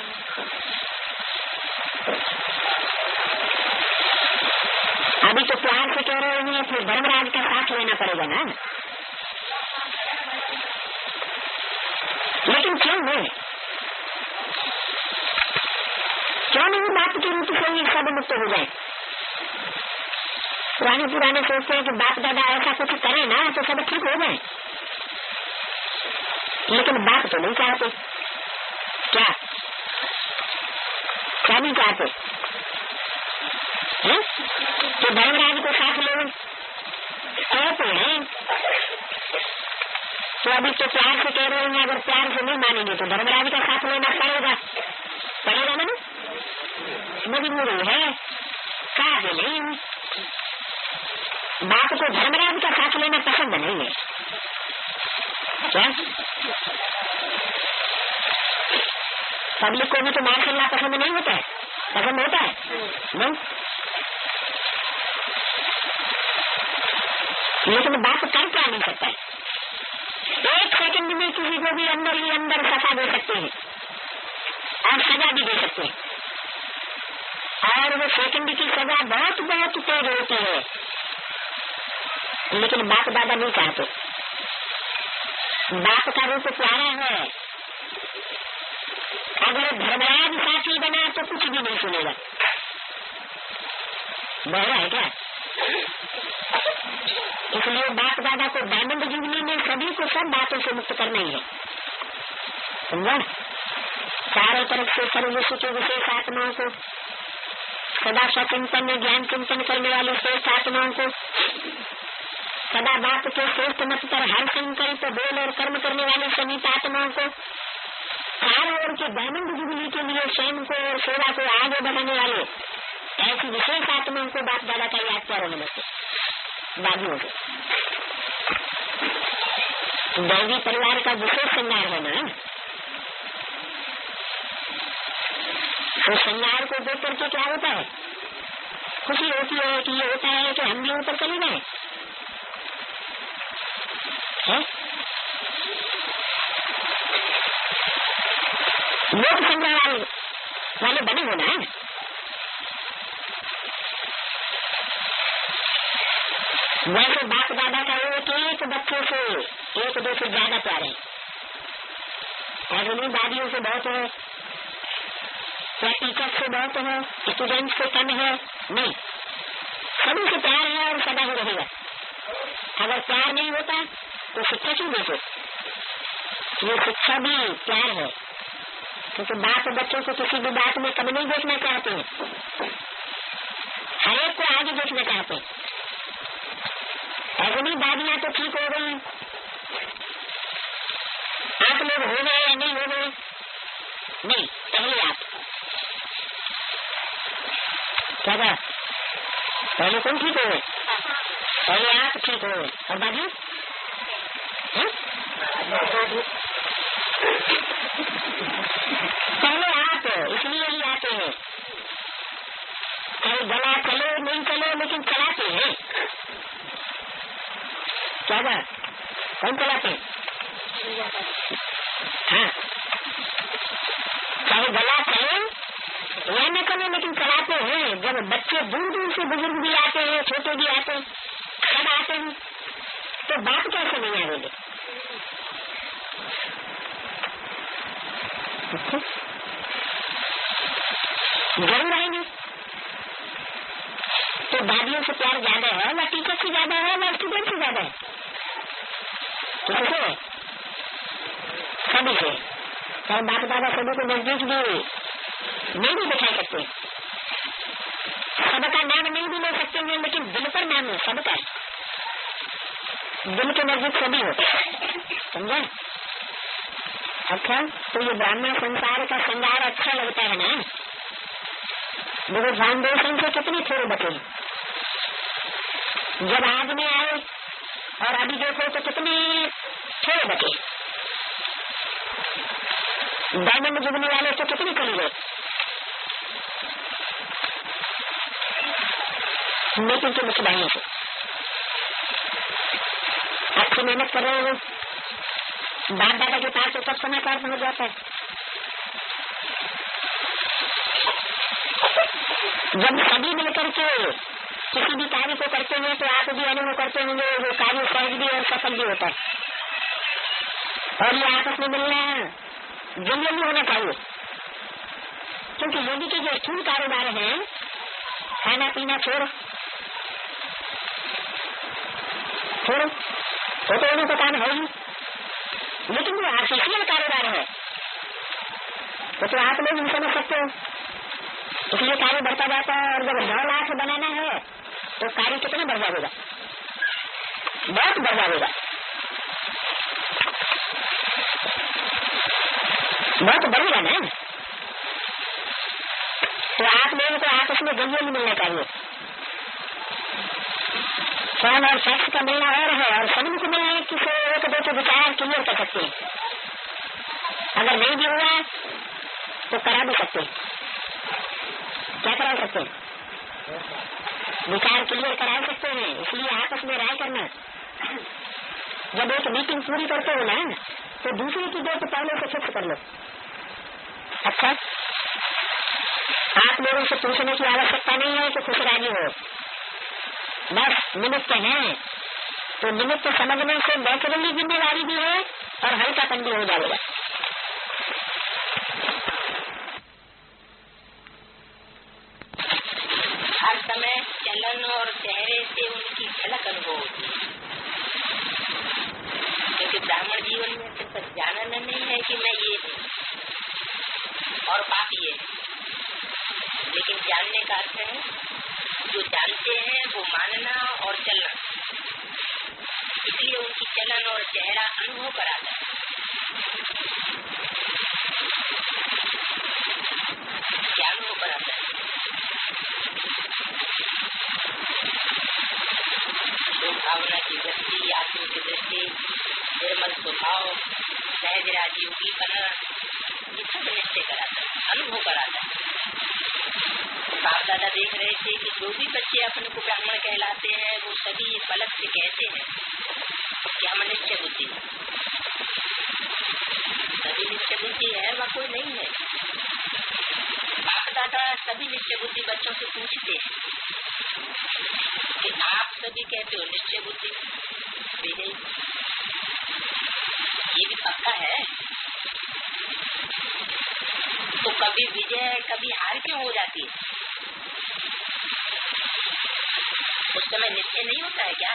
अभी तो प्यार से कह रहे हैं, फिर धर्मराज का साथ लेना पड़ेगा ना। लेकिन क्यों नहीं, क्यों नहीं बाप के रूप से ये सब मुक्त हो जाए। पुराने सोचते हैं कि बाप दादा ऐसा कुछ करे ना तो सब ठीक हो जाए, लेकिन बाप तो नहीं चाहते। क्या नहीं चाहते हैं? तो धर्मराज को साथ ले कहते हैं। तो अभी तो प्यार से कह रहे हैं, अगर प्यार से नहीं मानेंगे तो धर्मराज का साथ लेना पड़ेगा ना। मजबूरी है, काबिल नहीं। बाप को धर्मराज का साथ लेना पसंद नहीं है। क्या पब्लिक को भी तो माशाअल्लाह पसंद नहीं होता है? पसंद होता है नहीं, लेकिन बाप कर क्या नहीं सकता है। एक सेकंड में किसी को भी अंदर ही अंदर सजा दे सकते हैं और सजा भी दे सकते हैं, और वो सेकंड की सजा बहुत बहुत तेज होती है। लेकिन बाप दादा नहीं चाहते। बाप का रूप प्यारा है, अगर धर्मराज साथी बना तो कुछ भी नहीं सुनेगा। बहरा है क्या? इसलिए बाप दादा को डायमंड जुबली में सभी को सब बातों से मुक्त करना ही है, समझा। चारों तरफ से सर्वविश्व के विशेष आत्माओं को, सदा स्वचिंतन में ज्ञान चिंतन करने वाली श्रेष्ठ आत्माओं को, सदा बाप के श्रेष्ठ मत पर हर संकल्प बोल और कर्म करने वाली समीप आत्माओं को, चारों ओर के डायमंड जुबली के लिए स्वयं को और सेवा को आगे बढ़ाने वाले ऐसी विशेष आत्माओं को बाप दादा का याद प्यारो नमस्ते। दादियों से दैवी परिवार का विशेष श्रृंगार है ना, तो श्रृंगार को देख करके क्या होता है? खुशी होती है कि ये होता है कि हम भी ऊपर चले गए। लोक संग्रह वाले बने हो ना। वैसे बाप दादा का एक बच्चे से एक दो से ज्यादा प्यार है। ऐसे नहीं दादियों से बहुत है या टीचर से बहुत है, स्टूडेंट से कम है, नहीं, सभी से प्यार है और सदा ही रहेगा। अगर प्यार नहीं होता तो शिक्षा क्यों देते? ये शिक्षा भी प्यार है, क्योंकि बाप बच्चों को किसी भी बात में कम नहीं देखना चाहते हैं, हर एक को आगे देखना चाहते हैं। ऐसे नहीं दादियां तो ठीक हो गई, आप लोग हो गए या नहीं हो गए, नहीं, पहले आप क्या कहा? पहले कौन ठीक हो गए? पहले आप ठीक हो गए और दादी पहले आप, इसलिए ही आते हैं। चाहे गला चले नहीं चले लेकिन चलाते हैं। क्या बात? कौन चलाते हैं? हाँ, चाहे गला चले या न चले लेकिन चलाते हैं। जब बच्चे दूर दूर से बुजुर्ग भी आते हैं, छोटे भी आते हैं, सब आते हैं, तो बात कैसे नहीं आएंगे? जरूर आएंगे। तो दादियों से प्यार ज्यादा है, वह टीचर से ज्यादा है, वह स्टूडेंट से ज्यादा है? किससे? सभी से। चाहे बाप दादा सभी को नजदीक भी नहीं भी दिखाई सकते, सबका नाम नहीं भी ले सकते हैं, लेकिन दिल पर नाम है सबका। दिल के नजदीक सभी होते, समझा? अच्छा, तो ये ब्राह्मण संसार का श्रृंगार अच्छा लगता है ना? मेरे फाउंडेशन से कितनी थोड़े बचे, जब आज में आए और अभी देखो तो कितने थोड़े बचे। डायमंड जुगने वाले तो कितने चले गए, लेकिन के मुखबाइयों से अच्छी मेहनत कर रहे हो, बाप दादा के पास तो सब समाचार पहुंच जाता है। जब सभी मिलकर के किसी भी कार्य को करते हैं तो आप भी अनुभव करते होंगे वो कार्य सहज भी और सफल भी होता है। और ये आपस में मिलना जंगल में होना चाहिए, क्योंकि योगी के जो स्थूल कारोबार है, खाना पीना छोड़ो तो उन्हें तो काम है ही, लेकिन जो आर्टिफिशियल कारोबार है तो आप लोग नहीं समझ सकते हो, इसलिए कार्य बढ़ता जाता है। और जब 9 लाख बनाना है तो कार्य कितना बढ़ जाएगा, बहुत बढ़ जाएगा, बहुत बढ़ेगा ना। तो आप लोगों को आपस में गलियों में मिलना चाहिए, फोन और फैक्स का मिलना और है, और सभी को मिलना है कि एक दो के विचार क्लियर कर सकते हैं। अगर नहीं भी हुआ तो करा भी सकते हैं। क्या करा सकते हैं? विचार क्लियर करा सकते हैं। इसलिए आपस में राय करना, जब एक मीटिंग पूरी करते हो ना तो दूसरे की डेट पहले से फिक्स कर लो। अच्छा, आप लोगों से पूछने की आवश्यकता नहीं है कि खुश राजी हो, बस निमित्त है, तो निमित्त समझने से नेचुरली जिम्मेदारी भी है और हल्कापन भी हो जाएगा। हर समय चलन और चेहरे से उनकी झलक अनुभव होती है, क्योंकि ब्राह्मण जीवन में सिर्फ जानना नहीं है कि मैं ये हूँ और बाप ये है, लेकिन जानने का अर्थ है जो जानते हैं वो मानना और चलना। इसलिए उनकी चलन और चेहरा अनुभव कराता है। क्या अनुभव कराता है? भावना की दृष्टि, आत्म की दृष्टि, निर्मल स्वभाव, सहज राजीवपना, ये सब निश्चय कराता है, अनुभव कराता है। बाप दादा देख रहे थे कि जो भी बच्चे अपने को ब्राह्मण कहलाते हैं वो सभी पलक से कहते हैं कि हम निश्चय बुद्धि, सभी निश्चय बुद्धि है, वह कोई नहीं है। बाप दादा सभी निश्चय बुद्धि बच्चों से पूछते हैं कि आप सभी कहते हो निश्चय बुद्धि विजय, ये भी पक्का है, तो कभी विजय कभी हार क्यों हो जाती है? उस समय निश्चय नहीं होता है क्या?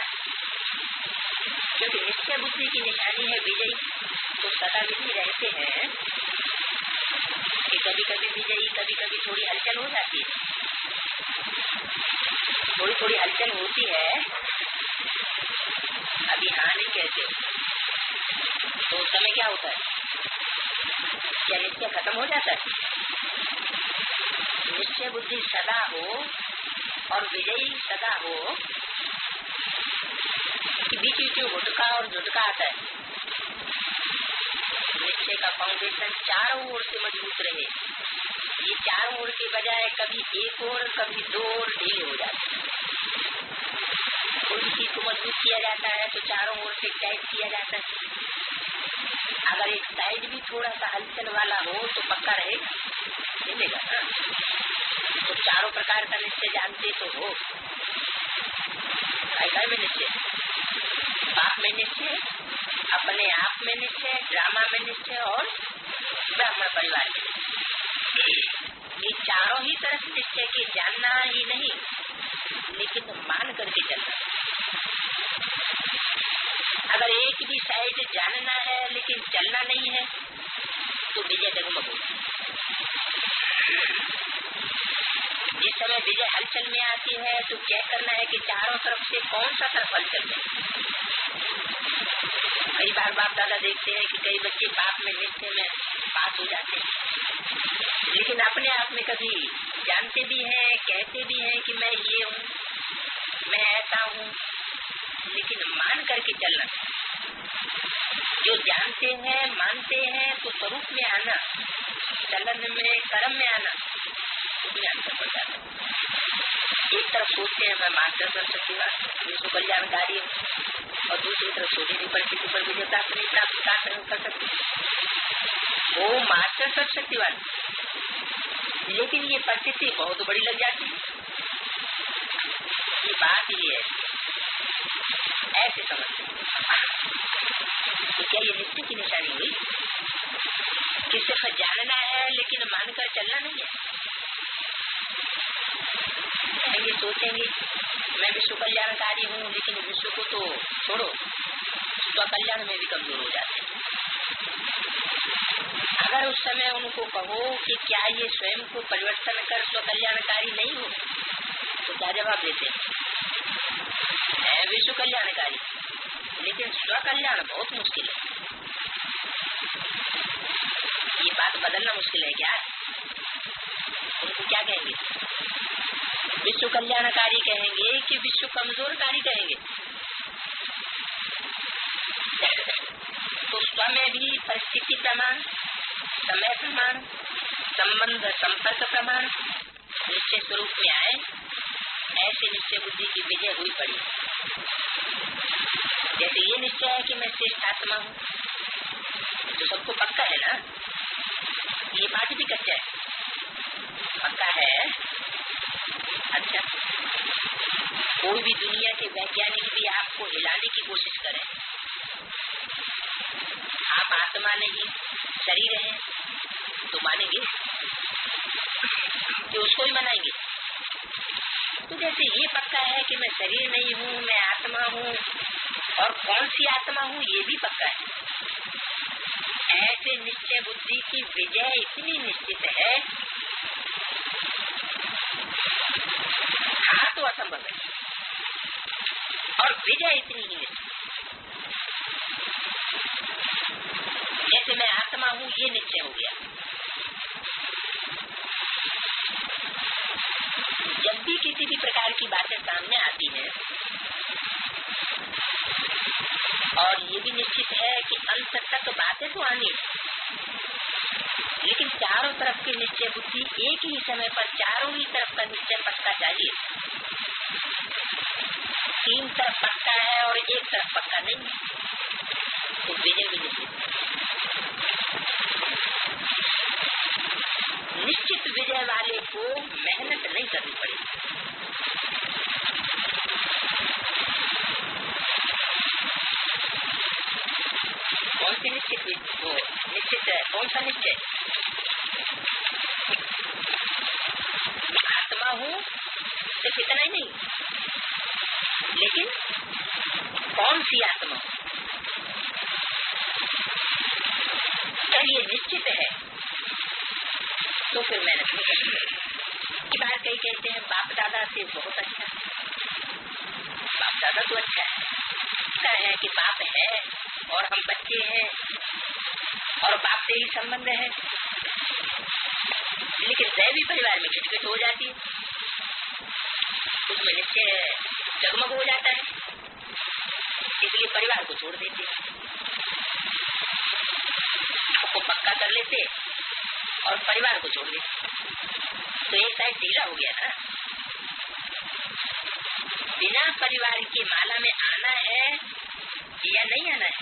क्योंकि निश्चय बुद्धि की निशानी है विजयी, तो सदा विजयी रहते हैं कि कभी कभी विजयी, कभी कभी थोड़ी हलचल हो जाती है, थोड़ी थोड़ी हलचल होती है, अभी हाँ नहीं कहते, तो उस समय क्या होता है? क्या निश्चय खत्म हो जाता है? निश्चय बुद्धि सदा हो और विजयी सदा हो कि बीच बीच में घुटका और झुटका आता है। निश्चय का फाउंडेशन चारों ओर से मजबूत रहे, ये चारों ओर के बजाय कभी एक ओर कभी दो ओर ढीले हो जाते हैं। कोई चीज को मजबूत किया जाता है तो चारों ओर से टाइट किया जाता है। अगर एक साइड भी थोड़ा सा हलचल वाला हो तो पक्का रहेगा, मिलेगा ना। तो चारों प्रकार का निश्चय जानते तो हो। घर में निश्चय, बाप में निश्चय, अपने आप में निश्चय, ड्रामा में निश्चय और ब्राह्मण परिवार में निश्चय। ये चारों ही तरफ निश्चय के जानना ही नहीं, लेकिन लेकिन मान करके चलना। अगर एक भी साइड जानना है लेकिन चलना नहीं है तो विजय डगमग होगी। जिस समय विजय हलचल में आती है तो क्या करना है कि चारों तरफ से कौन सा तरफ हलचल में। कई बार बाप दादा देखते हैं कि कई बच्चे पाप में निश्चय में पास हो जाते हैं, लेकिन अपने आप में कभी जानते भी हैं, कहते भी हैं कि मैं ये हूँ, मैं ऐसा हूँ, लेकिन मान करके चलना। जो जानते हैं, मानते हैं, तो स्वरूप में आना, चलन में, कर्म में आना, उसमें अंतर पड़ जाता है। एक तरफ सोचते हैं मैं मास्टर सत्यवान विश्व कल्याणकारी हूँ, और दूसरी तरफ सोचे भी परिस्थिति पर विजय प्राप्त नहीं प्राप्त कर सकती। वो मास्टर सत्यवान, लेकिन ये परिस्थिति बहुत बड़ी लग जाती है। ये बात ही है, ऐसे समझते। तो क्या ये निश्चय की निशानी हुई कि सिर्फ जानना है लेकिन मानकर चलना नहीं है? कहेंगे, सोचेंगे मैं विश्व कल्याणकारी हूँ, लेकिन विश्व को तो छोड़ो, स्व कल्याण में भी कमजोर हो जाते हैं। अगर उस समय उनको कहो कि क्या ये स्वयं को परिवर्तन कर स्व कल्याणकारी नहीं हो, तो क्या जवाब देते हैं? विश्व कल्याणकारी, लेकिन स्व कल्याण बहुत मुश्किल है। ये बात बदलना मुश्किल है क्या? उनको क्या कहेंगे? विश्व कल्याणकारी कहेंगे कि विश्व कमजोरकारी कहेंगे? तो स्व में भी परिस्थिति प्रमाण, समय प्रमाण, संबंध संपर्क प्रमाण निश्चय स्वरूप में आए, ऐसे निश्चय बुद्धि की विजय हुई पड़ी। जैसे ये निश्चय है कि मैं श्रेष्ठ आत्मा हूँ, तो सबको पक्का है ना। ये बात भी कच्चा है, पक्का है। अच्छा, कोई भी दुनिया के वैज्ञानिक भी आपको हिलाने की कोशिश करें, आप आत्मा नहीं शरीर है, तो मानेंगे कि उसको ही मनाएंगे। तो जैसे ये पक्का है कि मैं शरीर नहीं हूँ, मैं आत्मा हूँ, और कौन सी आत्मा हूँ ये भी पक्का है। ऐसे निश्चय बुद्धि की विजय इतनी निश्चित है, हाँ तो असंभव है, और विजय इतनी ही निश्चित। जैसे मैं आत्मा हूँ ये निश्चय हो गया। जब भी किसी भी प्रकार की बातें सामने आती हैं, और ये भी निश्चित है कि अंत तक बातें तो आनी, लेकिन चारों तरफ की निश्चय बुद्धि एक ही समय पर चारों ही तरफ का निश्चय पक्का चाहिए। तीन तरफ पक्का है और एक तरफ पक्का नहीं, तो विजय भी निश्चित। निश्चित विजय वाले को मेहनत नहीं करनी पड़ेगी। कौन सी निश्चित वो निश्चित है? कौन सा निश्चय? आत्मा हूँ सिर्फ इतना ही नहीं, लेकिन कौन सी आत्मा? अगर ये निश्चित है तो फिर मेहनत नहीं करनी। बात कई कहते हैं बाप दादा से बहुत अच्छा, बाप दादा तो अच्छा है कि बाप है और हम बच्चे हैं और बाप से ही संबंध है, लेकिन दैवी परिवार में खिटखिट हो जाती है, उसमें निश्चय जगमग हो जाता है, इसलिए परिवार को छोड़ देते, आपको पक्का कर लेते और परिवार को छोड़ देते। तो एक साइड ढीला हो गया ना। बिना परिवार की माला में आना है या नहीं आना है?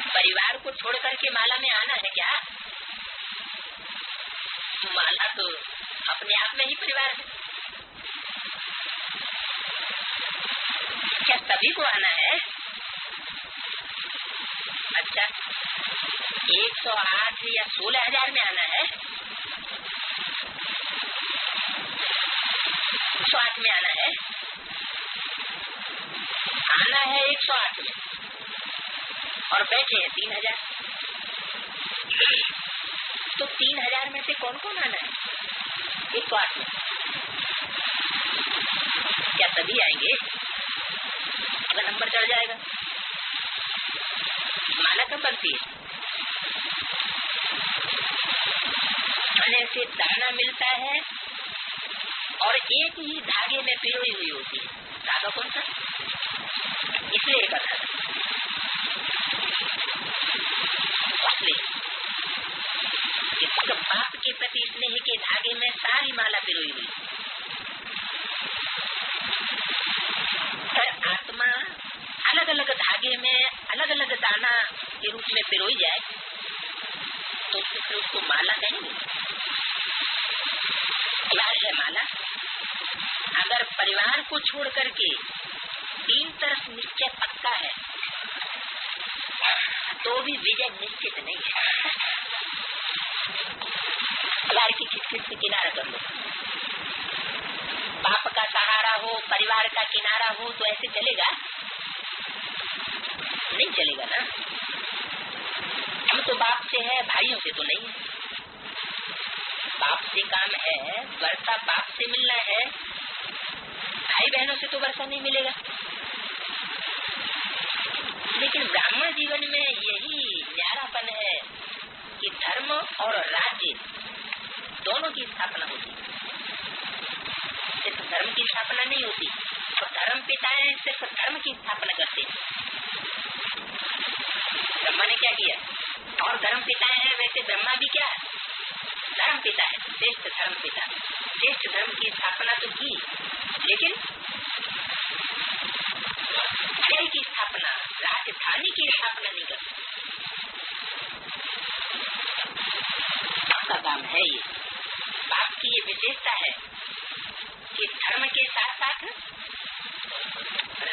परिवार को छोड़ करके माला में आना है क्या? माला तो अपने आप में ही परिवार है। क्या सभी को आना है? अच्छा, 108 या 16,000 में आना है? 108 में आना है 108 में और बैठे हैं 3000। तो 3000 में से कौन कौन आना है 108 में? क्या सभी आएंगे? अगर नंबर चढ़ जाएगा माला कब बनती है? खाने से दाना मिलता है और एक ही धागे में पिरोई हुई होती है। धागा कौन सा? इसलिए एक धागा बाप के प्रति स्नेह के धागे में सारी माला पिरोई हुई। पर आत्मा अलग अलग धागे में अलग अलग दाना के रूप में पिरोई जाए तो फिर उसको माला कहेंगे। क्या है माला? अगर परिवार को छोड़ करके 3 तरफ निश्चय पक्का है तो भी विजय निश्चित नहीं है। परिवार की खिचखिच से किनारा कर लो, बाप का सहारा हो, परिवार का किनारा हो तो ऐसे चलेगा? नहीं चलेगा ना। हम तो बाप से है, भाइयों से तो नहीं है। बाप से काम है, वर्षा बाप से मिलना है, भाई बहनों से तो वर्षा नहीं मिलेगा। लेकिन ब्राह्मण जीवन में यही न्यारापन है कि धर्म और राज्य दोनों की स्थापना होती है। सिर्फ धर्म की स्थापना नहीं होती, तो धर्म पिताएं सिर्फ धर्म की स्थापना करते हैं। ब्रह्मा ने क्या किया? और धर्म पिताएं हैं, वैसे ब्रह्मा भी क्या धर्म पिता है, श्रेष्ठ धर्म पिता। श्रेष्ठ धर्म की स्थापना तो की, लेकिन राज्य की स्थापना, राजधानी की स्थापना नहीं कर सकते। आपका काम है ये। बाप की ये विशेषता है कि धर्म के साथ साथ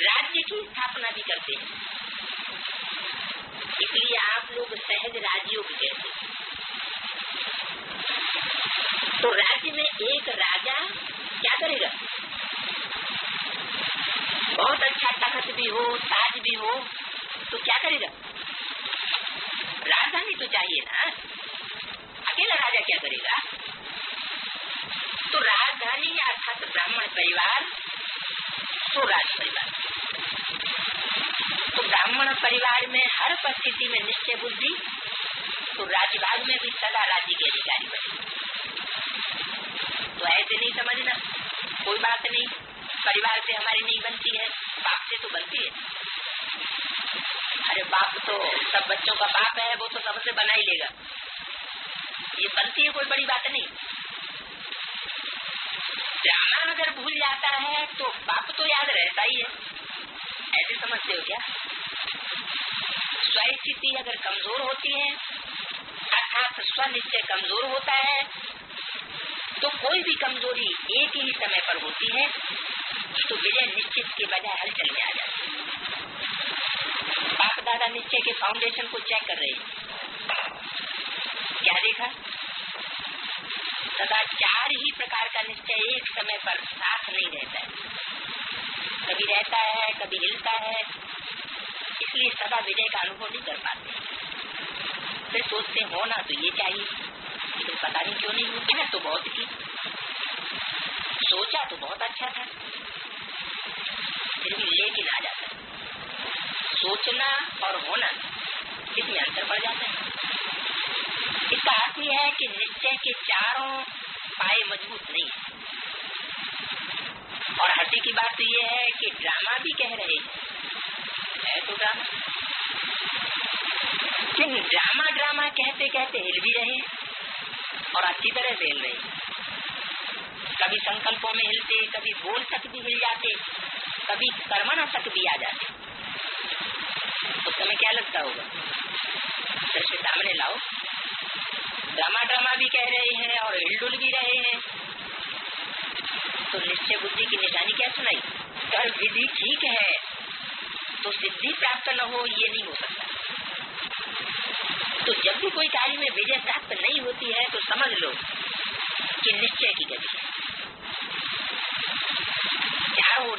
राज्य की स्थापना भी करते हैं। इसलिए आप लोग सहज राजयोग कहते हैं। तो राज्य में एक राजा क्या करेगा? बहुत अच्छा तख्त भी हो, ताज भी हो, तो क्या करेगा? राजधानी तो चाहिए ना। अकेला राजा क्या करेगा? तो राजधानी अर्थात ब्राह्मण परिवार तो राज परिवार। तो ब्राह्मण परिवार में हर परिस्थिति में निश्चय बुद्धि, तो राजभाग में भी सदा राज्य के अधिकारी बने। तो ऐसे नहीं समझना, कोई बात नहीं, परिवार से हमारी नहीं बनती है, बाप से तो बनती है। अरे बाप तो सब बच्चों का बाप है, वो तो सबसे बना ही लेगा, ये बनती है, कोई बड़ी बात नहीं। ब्राह्मण अगर भूल जाता है तो बाप तो याद रहता ही है, ऐसे समझते हो क्या? स्वस्थिति अगर कमजोर होती है अर्थात स्वनिश्चय कमजोर होता है तो कोई भी कमजोरी एक ही समय पर होती है तो विजय निश्चित के बजाय हलचल में आ जाती है। बाप दादा निश्चय के फाउंडेशन को चेक कर रहे हैं, क्या देखा? सदा 4 ही प्रकार का निश्चय एक समय पर साथ नहीं रहता है, कभी रहता है कभी हिलता है, इसलिए सदा विजय का अनुभव नहीं कर पाते। फिर सोचते होना तो ये चाहिए, लेकिन पता नहीं क्यों नहीं हुआ। मैं तो बहुत की सोचा तो बहुत अच्छा था, फिर भी लेकिन आ जाता है। सोचना और होना इसमें अंतर पड़ जाता है। इसका अर्थ यह है कि निश्चय के चारों पाए मजबूत नहीं है। और हंसी की बात तो ये है कि ड्रामा भी कह रहे है तो ड्रामा, लेकिन ड्रामा कहते कहते हिल भी रहे और अच्छी तरह से हिल रहे। कभी संकल्पों में हिलते, कभी बोल तक भी हिल जाते, कभी कर्मणा तक भी आ जाते। उस समय क्या लगता होगा? दृश्य सामने लाओ, ड्रामा भी कह रहे हैं और हिलडुल भी रहे हैं, तो निश्चय बुद्धि की निशानी क्या सुनाई? अगर विधि ठीक है तो सिद्धि प्राप्त न हो, ये नहीं हो सकता। तो जब भी कोई कार्य में विजय प्राप्त नहीं होती है तो समझ लो कि निश्चय की गति है।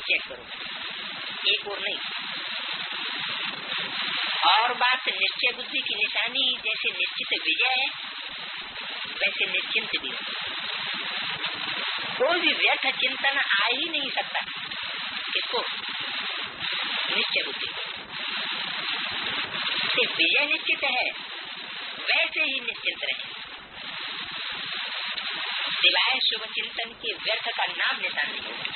चेक करो, एक और नहीं। और बात निश्चय बुद्धि की निशानी जैसे निश्चित विजय है वैसे निश्चिंत भी है। कोई भी व्यर्थ चिंतन आ ही नहीं सकता किसको? निश्चय बुद्धि से विजय निश्चित है वैसे ही निश्चिंत रहे, सिवाय शुभ चिंतन के व्यर्थ का नाम निशान नहीं होगा।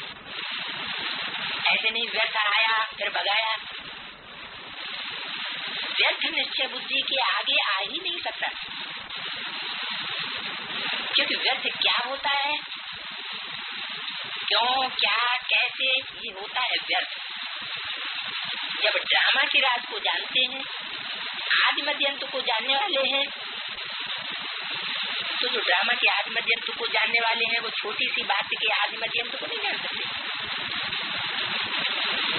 ऐसे नहीं व्यर्थ आया फिर भगाया, व्यर्थ निश्चय बुद्धि के आगे आ ही नहीं सकता, क्योंकि व्यर्थ क्या होता है, क्यों, क्या, कैसे, ये होता है व्यर्थ। जब ड्रामा के राज को जानते हैं, आदि मध्य अंत को जानने वाले हैं, तो जो ड्रामा के आदि मध्य अंत को जानने वाले हैं वो छोटी सी बात के आदि मध्य अंत को नहीं जान सकते।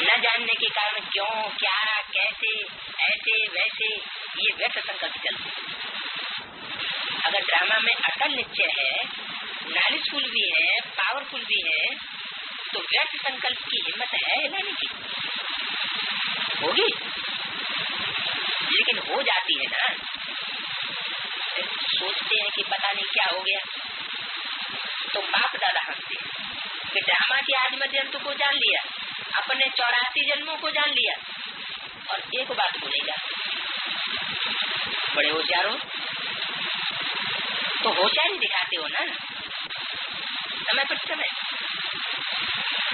न जानने के कारण क्यों, क्या, कैसे, ऐसे वैसे ये व्यर्थ संकल्प चलते। अगर ड्रामा में अटल निश्चय है, नॉलेजफुल भी है, पावरफुल भी है, तो व्यर्थ संकल्प की हिम्मत है हिलाने की? होगी, लेकिन हो जाती है ना। सोचते हैं कि पता नहीं क्या हो गया, तो बाप दादा हंसते हैं कि ड्रामा के आदि मध्य अंत को जान लिया, अपने 84 जन्मों को जान लिया और एक बात भूलेगा। बड़े होशियार हो तो होशियारी दिखाते हो ना, समय पर समय।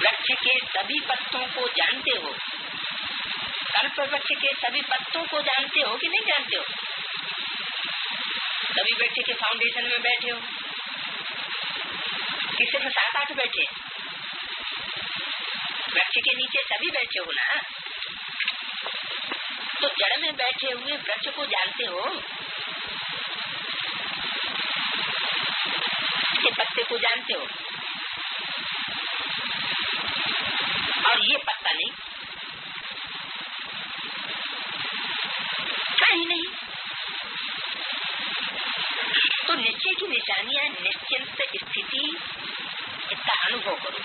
वृक्ष के सभी पत्तों को जानते हो, कल्प वृक्ष के सभी पत्तों को जानते हो कि नहीं जानते हो? सभी वृक्ष के फाउंडेशन में बैठे हो कि सिर्फ 7-8 बैठे? वृक्ष के नीचे सभी बैठे हो ना, तो जड़ में बैठे हुए वृक्ष को जानते हो, इसके पत्ते को जानते हो, और ये पत्ता नहीं, कहीं नहीं। तो निश्चय की निशानियां निश्चिंत स्थिति, इसका अनुभव करो।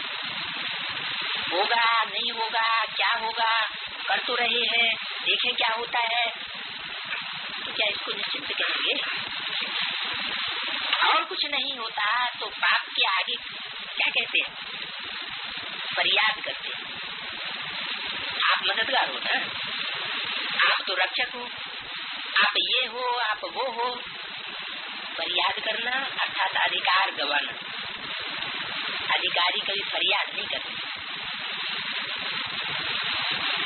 होगा नहीं होगा, क्या होगा, कर तो रहे हैं, देखें क्या होता है, तो क्या इसको निश्चिंत कहेंगे? और कुछ नहीं होता तो बाप के आगे क्या कहते हैं? फरियाद करते हैं। आप मददगार हो ना, आप तो रक्षक हो, आप ये हो, आप वो हो। फरियाद करना अर्थात अधिकार गवाना। अधिकारी कभी फरियाद नहीं करते।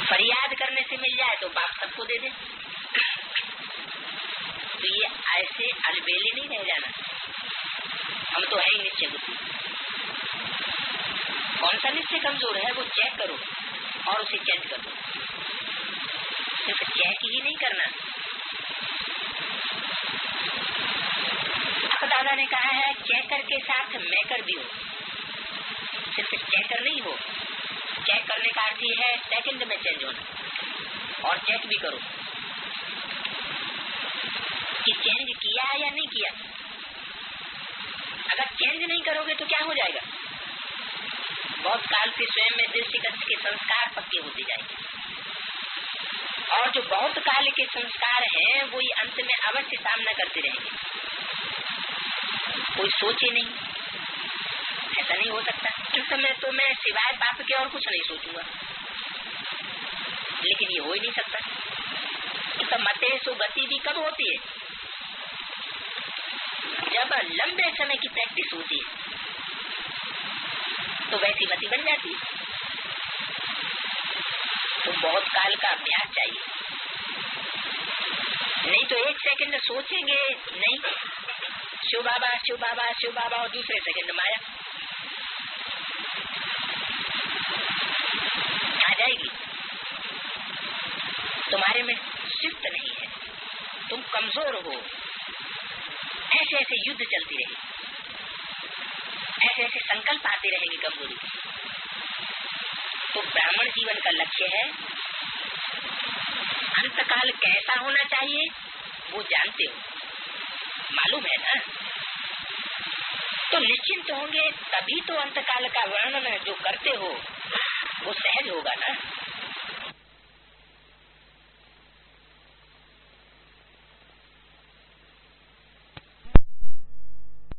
फरियाद करने से मिल जाए तो बाप सबको दे दे, तो ये ऐसे अलबेले नहीं रह जाना। हम तो है ही निश्चय बुद्धि। कौन सा निश्चय कमजोर है वो चेक करो और उसे चेंज कर दो। सिर्फ चेक ही नहीं करना। दादा ने कहा है चेकर के साथ मेकर भी हो, सिर्फ चेकर नहीं हो। चेक करने का अर्थ है सेकंड में चेंज होना, और चेक भी करो कि चेंज किया या नहीं किया। अगर चेंज नहीं करोगे तो क्या हो जाएगा? बहुत काल से स्वयं में दिल शिकस्त के संस्कार पक्के होते जाएंगे, और जो बहुत काल के संस्कार हैं वो ही अंत में अवश्य सामना करते रहेंगे। कोई सोचे नहीं, ऐसा नहीं हो सकता। इस समय तो मैं सिवाय पाप के और कुछ नहीं सोचूंगा, लेकिन ये हो ही नहीं सकता। तो मते सो गति भी कब होती है? जब लंबे समय की प्रैक्टिस होती है तो वैसी मति बन जाती है। तो बहुत काल का अभ्यास चाहिए, नहीं तो एक सेकंड सोचेंगे नहीं शिव बाबा शिव बाबा शिव बाबा, और दूसरे सेकंड माया आ जाएगी। तुम्हारे में शिस्त नहीं है, तुम कमजोर हो। ऐसे ऐसे युद्ध चलती रहेगी, ऐसे ऐसे संकल्प आते रहेंगे कमजोरी। तो ब्राह्मण जीवन का लक्ष्य है अंतकाल कैसा होना चाहिए वो जानते हो, मालूम है ना? तो निश्चिंत होंगे तभी तो अंतकाल का वर्णन जो करते हो वो सहज होगा ना।